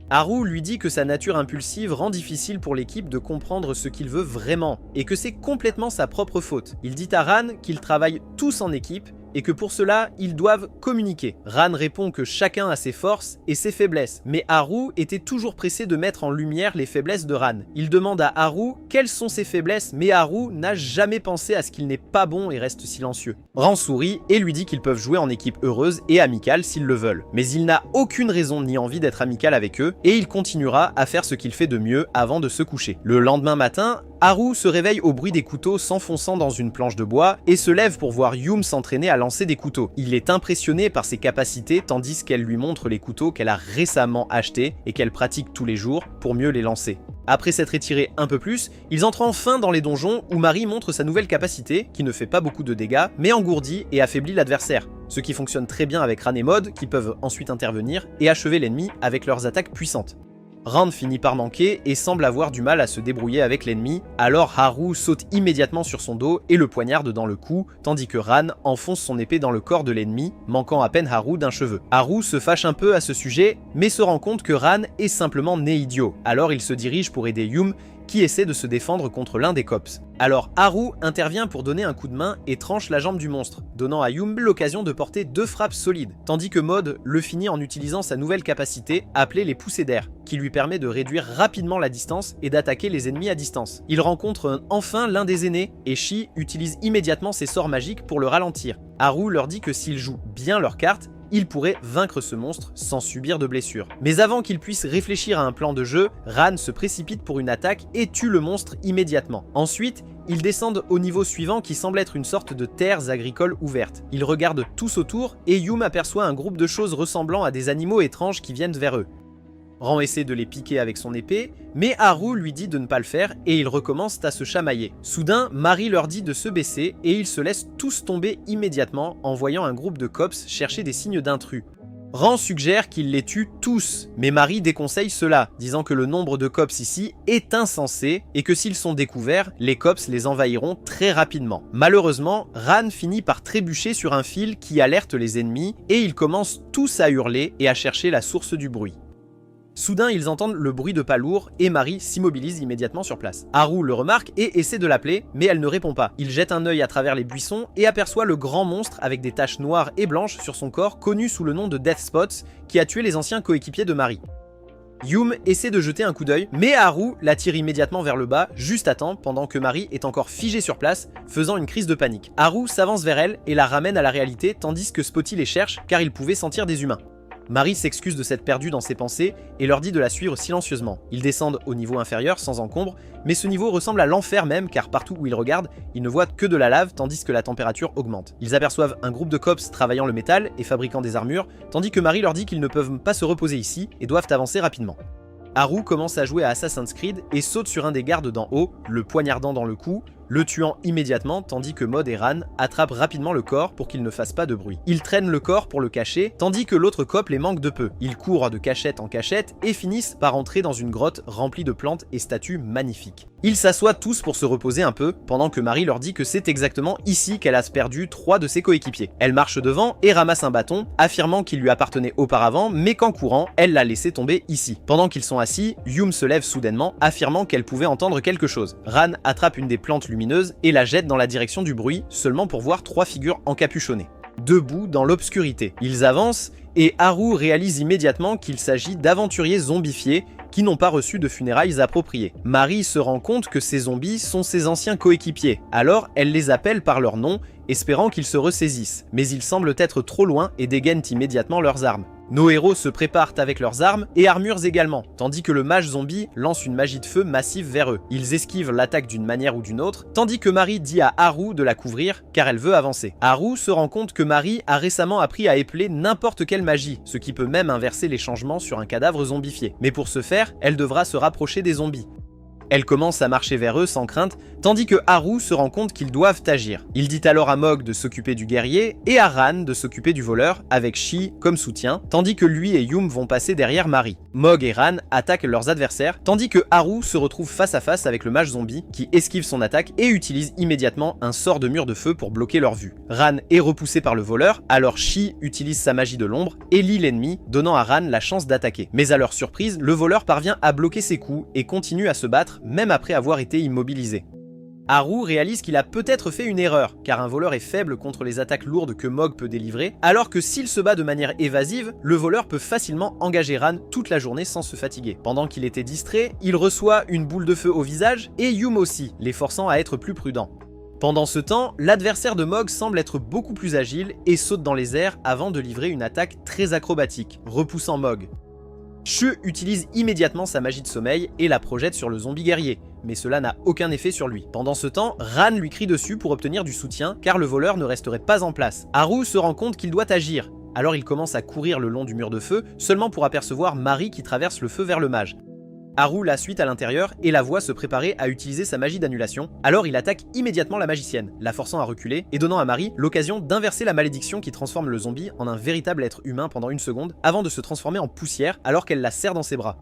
[SPEAKER 1] Haru lui dit que sa nature impulsive rend difficile pour l'équipe de comprendre ce qu'il veut vraiment, et que c'est complètement sa propre faute. Il dit à Ran qu'ils travaillent tous en équipe, et que pour cela, ils doivent communiquer. Ran répond que chacun a ses forces et ses faiblesses, mais Haru était toujours pressé de mettre en lumière les faiblesses de Ran. Il demande à Haru quelles sont ses faiblesses, mais Haru n'a jamais pensé à ce qu'il n'est pas bon et reste silencieux. Ran sourit et lui dit qu'ils peuvent jouer en équipe heureuse et amicale s'ils le veulent. Mais il n'a aucune raison ni envie d'être amical avec eux, et il continuera à faire ce qu'il fait de mieux avant de se coucher. Le lendemain matin, Haru se réveille au bruit des couteaux s'enfonçant dans une planche de bois et se lève pour voir Yum s'entraîner à lancer des couteaux. Il est impressionné par ses capacités tandis qu'elle lui montre les couteaux qu'elle a récemment achetés et qu'elle pratique tous les jours pour mieux les lancer. Après s'être étiré un peu plus, ils entrent enfin dans les donjons où Mari montre sa nouvelle capacité, qui ne fait pas beaucoup de dégâts, mais engourdit et affaiblit l'adversaire, ce qui fonctionne très bien avec Ran et Mod, qui peuvent ensuite intervenir et achever l'ennemi avec leurs attaques puissantes. Ran finit par manquer et semble avoir du mal à se débrouiller avec l'ennemi, alors Haru saute immédiatement sur son dos et le poignarde dans le cou, tandis que Ran enfonce son épée dans le corps de l'ennemi, manquant à peine Haru d'un cheveu. Haru se fâche un peu à ce sujet, mais se rend compte que Ran est simplement né idiot, alors il se dirige pour aider Yum, qui essaie de se défendre contre l'un des cops. Alors Haru intervient pour donner un coup de main et tranche la jambe du monstre, donnant à Yum l'occasion de porter 2 frappes solides, tandis que Mod le finit en utilisant sa nouvelle capacité, appelée les poussées d'air, qui lui permet de réduire rapidement la distance et d'attaquer les ennemis à distance. Il rencontre enfin l'un des aînés, et Shi utilise immédiatement ses sorts magiques pour le ralentir. Haru leur dit que s'ils jouent bien leurs cartes, ils pourraient vaincre ce monstre sans subir de blessures. Mais avant qu'ils puissent réfléchir à un plan de jeu, Ran se précipite pour une attaque et tue le monstre immédiatement. Ensuite, ils descendent au niveau suivant qui semble être une sorte de terres agricoles ouvertes. Ils regardent tous autour et Yum aperçoit un groupe de choses ressemblant à des animaux étranges qui viennent vers eux. Ran essaie de les piquer avec son épée, mais Haru lui dit de ne pas le faire et ils recommencent à se chamailler. Soudain, Mari leur dit de se baisser et ils se laissent tous tomber immédiatement en voyant un groupe de cops chercher des signes d'intrus. Ran suggère qu'ils les tuent tous, mais Mari déconseille cela, disant que le nombre de cops ici est insensé et que s'ils sont découverts, les cops les envahiront très rapidement. Malheureusement, Ran finit par trébucher sur un fil qui alerte les ennemis et ils commencent tous à hurler et à chercher la source du bruit. Soudain, ils entendent le bruit de pas lourds et Mari s'immobilise immédiatement sur place. Haru le remarque et essaie de l'appeler, mais elle ne répond pas. Il jette un œil à travers les buissons et aperçoit le grand monstre avec des taches noires et blanches sur son corps, connu sous le nom de Death Spots, qui a tué les anciens coéquipiers de Mari. Yum essaie de jeter un coup d'œil, mais Haru la tire immédiatement vers le bas, juste à temps, pendant que Mari est encore figée sur place, faisant une crise de panique. Haru s'avance vers elle et la ramène à la réalité, tandis que Spotty les cherche car il pouvait sentir des humains. Mari s'excuse de s'être perdue dans ses pensées et leur dit de la suivre silencieusement. Ils descendent au niveau inférieur sans encombre, mais ce niveau ressemble à l'enfer même car partout où ils regardent, ils ne voient que de la lave tandis que la température augmente. Ils aperçoivent un groupe de cops travaillant le métal et fabriquant des armures, tandis que Mari leur dit qu'ils ne peuvent pas se reposer ici et doivent avancer rapidement. Haru commence à jouer à Assassin's Creed et saute sur un des gardes d'en haut, le poignardant dans le cou, le tuant immédiatement tandis que Maud et Ran attrapent rapidement le corps pour qu'il ne fasse pas de bruit. Ils traînent le corps pour le cacher tandis que l'autre cop les manque de peu. Ils courent de cachette en cachette et finissent par entrer dans une grotte remplie de plantes et statues magnifiques. Ils s'assoient tous pour se reposer un peu pendant que Mari leur dit que c'est exactement ici qu'elle a perdu 3 de ses coéquipiers. Elle marche devant et ramasse un bâton, affirmant qu'il lui appartenait auparavant mais qu'en courant, elle l'a laissé tomber ici. Pendant qu'ils sont assis, Yum se lève soudainement, affirmant qu'elle pouvait entendre quelque chose. Ran attrape une des plantes lumineuses et la jette dans la direction du bruit, seulement pour voir 3 figures encapuchonnées, debout dans l'obscurité. Ils avancent et Haru réalise immédiatement qu'il s'agit d'aventuriers zombifiés qui n'ont pas reçu de funérailles appropriées. Mari se rend compte que ces zombies sont ses anciens coéquipiers, alors elle les appelle par leur nom, espérant qu'ils se ressaisissent, mais ils semblent être trop loin et dégainent immédiatement leurs armes. Nos héros se préparent avec leurs armes et armures également, tandis que le mage zombie lance une magie de feu massive vers eux. Ils esquivent l'attaque d'une manière ou d'une autre, tandis que Mari dit à Haru de la couvrir car elle veut avancer. Haru se rend compte que Mari a récemment appris à épeler n'importe quelle magie, ce qui peut même inverser les changements sur un cadavre zombifié. Mais pour ce faire, elle devra se rapprocher des zombies. Elle commence à marcher vers eux sans crainte, tandis que Haru se rend compte qu'ils doivent agir. Il dit alors à Mog de s'occuper du guerrier et à Ran de s'occuper du voleur, avec Shi comme soutien, tandis que lui et Yum vont passer derrière Mari. Mog et Ran attaquent leurs adversaires, tandis que Haru se retrouve face à face avec le mage zombie, qui esquive son attaque et utilise immédiatement un sort de mur de feu pour bloquer leur vue. Ran est repoussé par le voleur, alors Shi utilise sa magie de l'ombre et lie l'ennemi, donnant à Ran la chance d'attaquer. Mais à leur surprise, le voleur parvient à bloquer ses coups et continue à se battre, même après avoir été immobilisé. Haru réalise qu'il a peut-être fait une erreur, car un voleur est faible contre les attaques lourdes que Mog peut délivrer, alors que s'il se bat de manière évasive, le voleur peut facilement engager Ran toute la journée sans se fatiguer. Pendant qu'il était distrait, il reçoit une boule de feu au visage, et Yum aussi, les forçant à être plus prudents. Pendant ce temps, l'adversaire de Mog semble être beaucoup plus agile et saute dans les airs avant de livrer une attaque très acrobatique, repoussant Mog. Shu utilise immédiatement sa magie de sommeil et la projette sur le zombie guerrier, mais cela n'a aucun effet sur lui. Pendant ce temps, Ran lui crie dessus pour obtenir du soutien car le voleur ne resterait pas en place. Haru se rend compte qu'il doit agir, alors il commence à courir le long du mur de feu, seulement pour apercevoir Mari qui traverse le feu vers le mage. Haru la suit à l'intérieur et la voit se préparer à utiliser sa magie d'annulation, alors il attaque immédiatement la magicienne, la forçant à reculer et donnant à Mari l'occasion d'inverser la malédiction qui transforme le zombie en un véritable être humain pendant une seconde, avant de se transformer en poussière alors qu'elle la serre dans ses bras.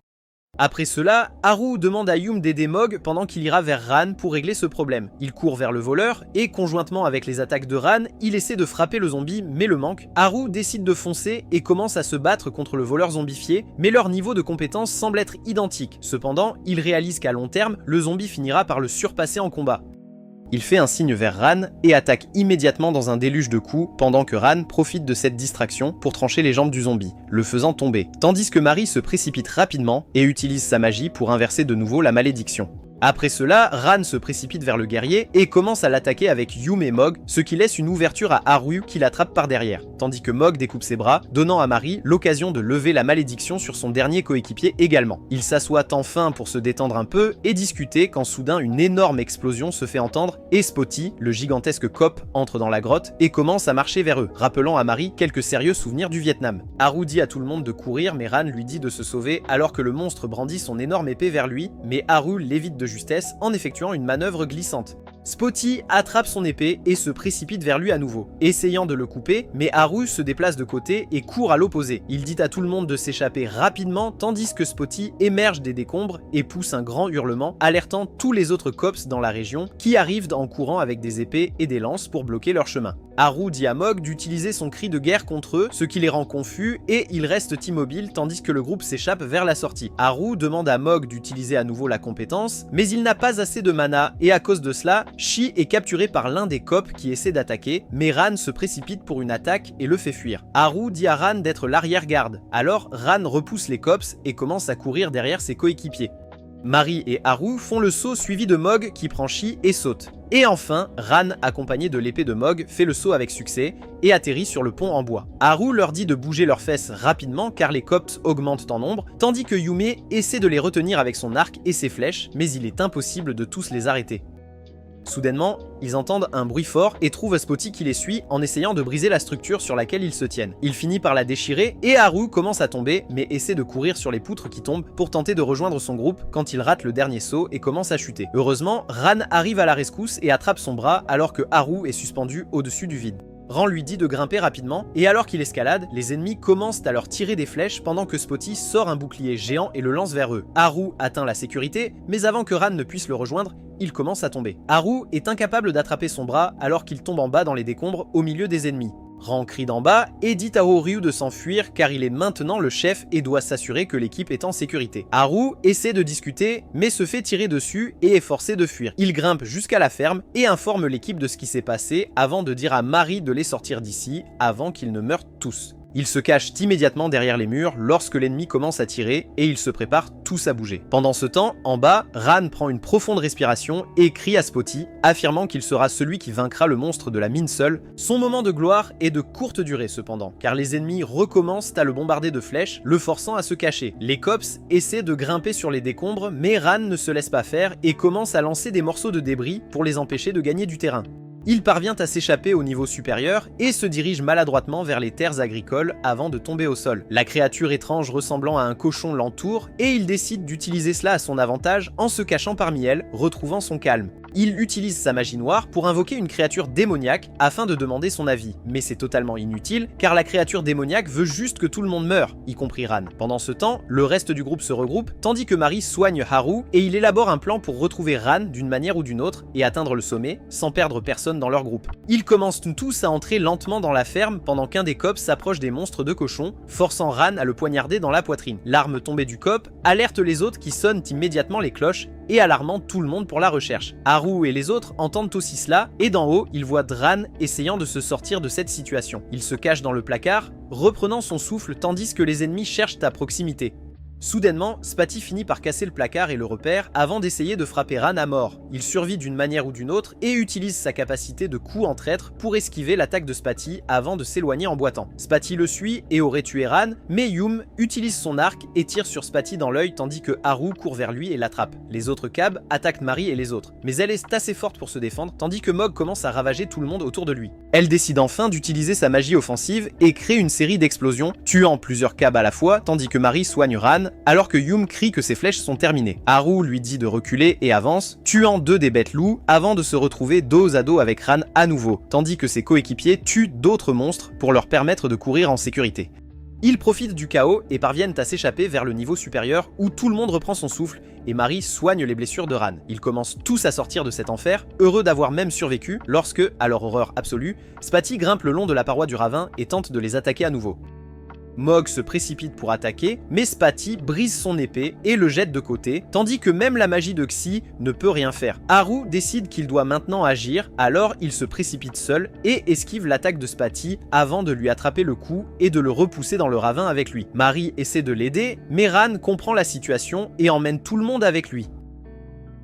[SPEAKER 1] Après cela, Haru demande à Yum d'aider Mog pendant qu'il ira vers Ran pour régler ce problème. Il court vers le voleur et, conjointement avec les attaques de Ran, il essaie de frapper le zombie mais le manque. Haru décide de foncer et commence à se battre contre le voleur zombifié, mais leur niveau de compétence semble être identique. Cependant, il réalise qu'à long terme, le zombie finira par le surpasser en combat. Il fait un signe vers Ran et attaque immédiatement dans un déluge de coups pendant que Ran profite de cette distraction pour trancher les jambes du zombie, le faisant tomber, tandis que Mari se précipite rapidement et utilise sa magie pour inverser de nouveau la malédiction. Après cela, Ran se précipite vers le guerrier et commence à l'attaquer avec Yum et Mog, ce qui laisse une ouverture à Haru qui l'attrape par derrière, tandis que Mog découpe ses bras, donnant à Mari l'occasion de lever la malédiction sur son dernier coéquipier également. Ils s'assoient enfin pour se détendre un peu et discuter quand soudain une énorme explosion se fait entendre et Spotty, le gigantesque cop, entre dans la grotte et commence à marcher vers eux, rappelant à Mari quelques sérieux souvenirs du Vietnam. Haru dit à tout le monde de courir mais Ran lui dit de se sauver alors que le monstre brandit son énorme épée vers lui, mais Haru l'évite de justesse en effectuant une manœuvre glissante. Spotty attrape son épée et se précipite vers lui à nouveau, essayant de le couper, mais Haru se déplace de côté et court à l'opposé. Il dit à tout le monde de s'échapper rapidement tandis que Spotty émerge des décombres et pousse un grand hurlement, alertant tous les autres cops dans la région qui arrivent en courant avec des épées et des lances pour bloquer leur chemin. Haru dit à Mog d'utiliser son cri de guerre contre eux, ce qui les rend confus, et ils restent immobiles tandis que le groupe s'échappe vers la sortie. Haru demande à Mog d'utiliser à nouveau la compétence, mais il n'a pas assez de mana, et à cause de cela, Shi est capturé par l'un des cops qui essaie d'attaquer, mais Ran se précipite pour une attaque et le fait fuir. Haru dit à Ran d'être l'arrière-garde, alors Ran repousse les cops et commence à courir derrière ses coéquipiers. Mari et Haru font le saut suivi de Mog qui prend Shi et saute. Et enfin, Ran, accompagné de l'épée de Mog, fait le saut avec succès et atterrit sur le pont en bois. Haru leur dit de bouger leurs fesses rapidement car les cops augmentent en nombre, tandis que Yume essaie de les retenir avec son arc et ses flèches, mais il est impossible de tous les arrêter. Soudainement, ils entendent un bruit fort et trouvent Spotty qui les suit en essayant de briser la structure sur laquelle ils se tiennent. Il finit par la déchirer et Haru commence à tomber mais essaie de courir sur les poutres qui tombent pour tenter de rejoindre son groupe quand il rate le dernier saut et commence à chuter. Heureusement, Ran arrive à la rescousse et attrape son bras alors que Haru est suspendu au-dessus du vide. Ran lui dit de grimper rapidement, et alors qu'il escalade, les ennemis commencent à leur tirer des flèches pendant que Spotty sort un bouclier géant et le lance vers eux. Haru atteint la sécurité, mais avant que Ran ne puisse le rejoindre, il commence à tomber. Haru est incapable d'attraper son bras alors qu'il tombe en bas dans les décombres au milieu des ennemis. Ran crie d'en bas et dit à Horyu de s'enfuir car il est maintenant le chef et doit s'assurer que l'équipe est en sécurité. Haru essaie de discuter mais se fait tirer dessus et est forcé de fuir. Il grimpe jusqu'à la ferme et informe l'équipe de ce qui s'est passé avant de dire à Mari de les sortir d'ici avant qu'ils ne meurent tous. Ils se cachent immédiatement derrière les murs lorsque l'ennemi commence à tirer et ils se préparent tous à bouger. Pendant ce temps, en bas, Ran prend une profonde respiration et crie à Spotty, affirmant qu'il sera celui qui vaincra le monstre de la mine seul. Son moment de gloire est de courte durée cependant, car les ennemis recommencent à le bombarder de flèches, le forçant à se cacher. Les cops essaient de grimper sur les décombres, mais Ran ne se laisse pas faire et commence à lancer des morceaux de débris pour les empêcher de gagner du terrain. Il parvient à s'échapper au niveau supérieur et se dirige maladroitement vers les terres agricoles avant de tomber au sol. La créature étrange ressemblant à un cochon l'entoure et il décide d'utiliser cela à son avantage en se cachant parmi elles, retrouvant son calme. Il utilise sa magie noire pour invoquer une créature démoniaque afin de demander son avis, mais c'est totalement inutile car la créature démoniaque veut juste que tout le monde meure, y compris Ran. Pendant ce temps, le reste du groupe se regroupe tandis que Mari soigne Haru et il élabore un plan pour retrouver Ran d'une manière ou d'une autre et atteindre le sommet sans perdre personne dans leur groupe. Ils commencent tous à entrer lentement dans la ferme pendant qu'un des cops s'approche des monstres de cochons, forçant Ran à le poignarder dans la poitrine. L'arme tombée du cop alerte les autres qui sonnent immédiatement les cloches et alarmant tout le monde pour la recherche. Haru et les autres entendent aussi cela et d'en haut, ils voient Dran essayant de se sortir de cette situation. Il se cache dans le placard, reprenant son souffle tandis que les ennemis cherchent à proximité. Soudainement, Spatty finit par casser le placard et le repère avant d'essayer de frapper Ran à mort. Il survit d'une manière ou d'une autre et utilise sa capacité de coup en traître pour esquiver l'attaque de Spatty avant de s'éloigner en boitant. Spatty le suit et aurait tué Ran, mais Yum utilise son arc et tire sur Spatty dans l'œil tandis que Haru court vers lui et l'attrape. Les autres cabs attaquent Mari et les autres, mais elle est assez forte pour se défendre tandis que Mog commence à ravager tout le monde autour de lui. Elle décide enfin d'utiliser sa magie offensive et crée une série d'explosions, tuant plusieurs cabs à la fois tandis que Mari soigne Ran alors que Yum crie que ses flèches sont terminées. Haru lui dit de reculer et avance, tuant deux des bêtes loups avant de se retrouver dos à dos avec Ran à nouveau, tandis que ses coéquipiers tuent d'autres monstres pour leur permettre de courir en sécurité. Ils profitent du chaos et parviennent à s'échapper vers le niveau supérieur où tout le monde reprend son souffle et Mari soigne les blessures de Ran. Ils commencent tous à sortir de cet enfer, heureux d'avoir même survécu lorsque, à leur horreur absolue, Spatty grimpe le long de la paroi du ravin et tente de les attaquer à nouveau. Mog se précipite pour attaquer, mais Spatty brise son épée et le jette de côté, tandis que même la magie de Xi ne peut rien faire. Haru décide qu'il doit maintenant agir, alors il se précipite seul et esquive l'attaque de Spatty avant de lui attraper le cou et de le repousser dans le ravin avec lui. Mari essaie de l'aider, mais Ran comprend la situation et emmène tout le monde avec lui.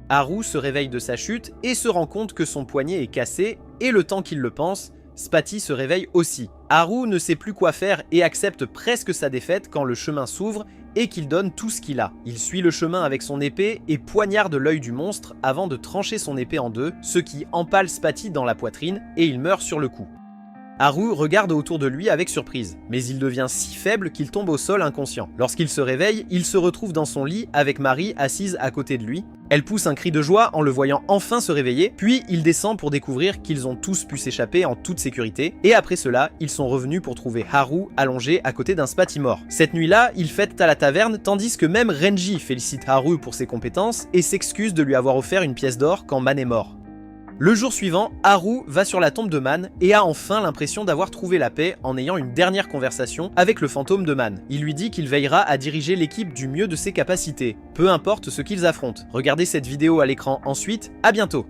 [SPEAKER 1] Haru se réveille de sa chute et se rend compte que son poignet est cassé, et le temps qu'il le pense, Spatty se réveille aussi. Haru ne sait plus quoi faire et accepte presque sa défaite quand le chemin s'ouvre et qu'il donne tout ce qu'il a. Il suit le chemin avec son épée et poignarde l'œil du monstre avant de trancher son épée en deux, ce qui empale Spatty dans la poitrine et il meurt sur le coup. Haru regarde autour de lui avec surprise, mais il devient si faible qu'il tombe au sol inconscient. Lorsqu'il se réveille, il se retrouve dans son lit avec Mari assise à côté de lui. Elle pousse un cri de joie en le voyant enfin se réveiller, puis il descend pour découvrir qu'ils ont tous pu s'échapper en toute sécurité, et après cela, ils sont revenus pour trouver Haru allongé à côté d'un Spatty mort. Cette nuit-là, ils fêtent à la taverne, tandis que même Renji félicite Haru pour ses compétences et s'excuse de lui avoir offert une pièce d'or quand Man est mort. Le jour suivant, Haru va sur la tombe de Man et a enfin l'impression d'avoir trouvé la paix en ayant une dernière conversation avec le fantôme de Man. Il lui dit qu'il veillera à diriger l'équipe du mieux de ses capacités, peu importe ce qu'ils affrontent. Regardez cette vidéo à l'écran ensuite, à bientôt.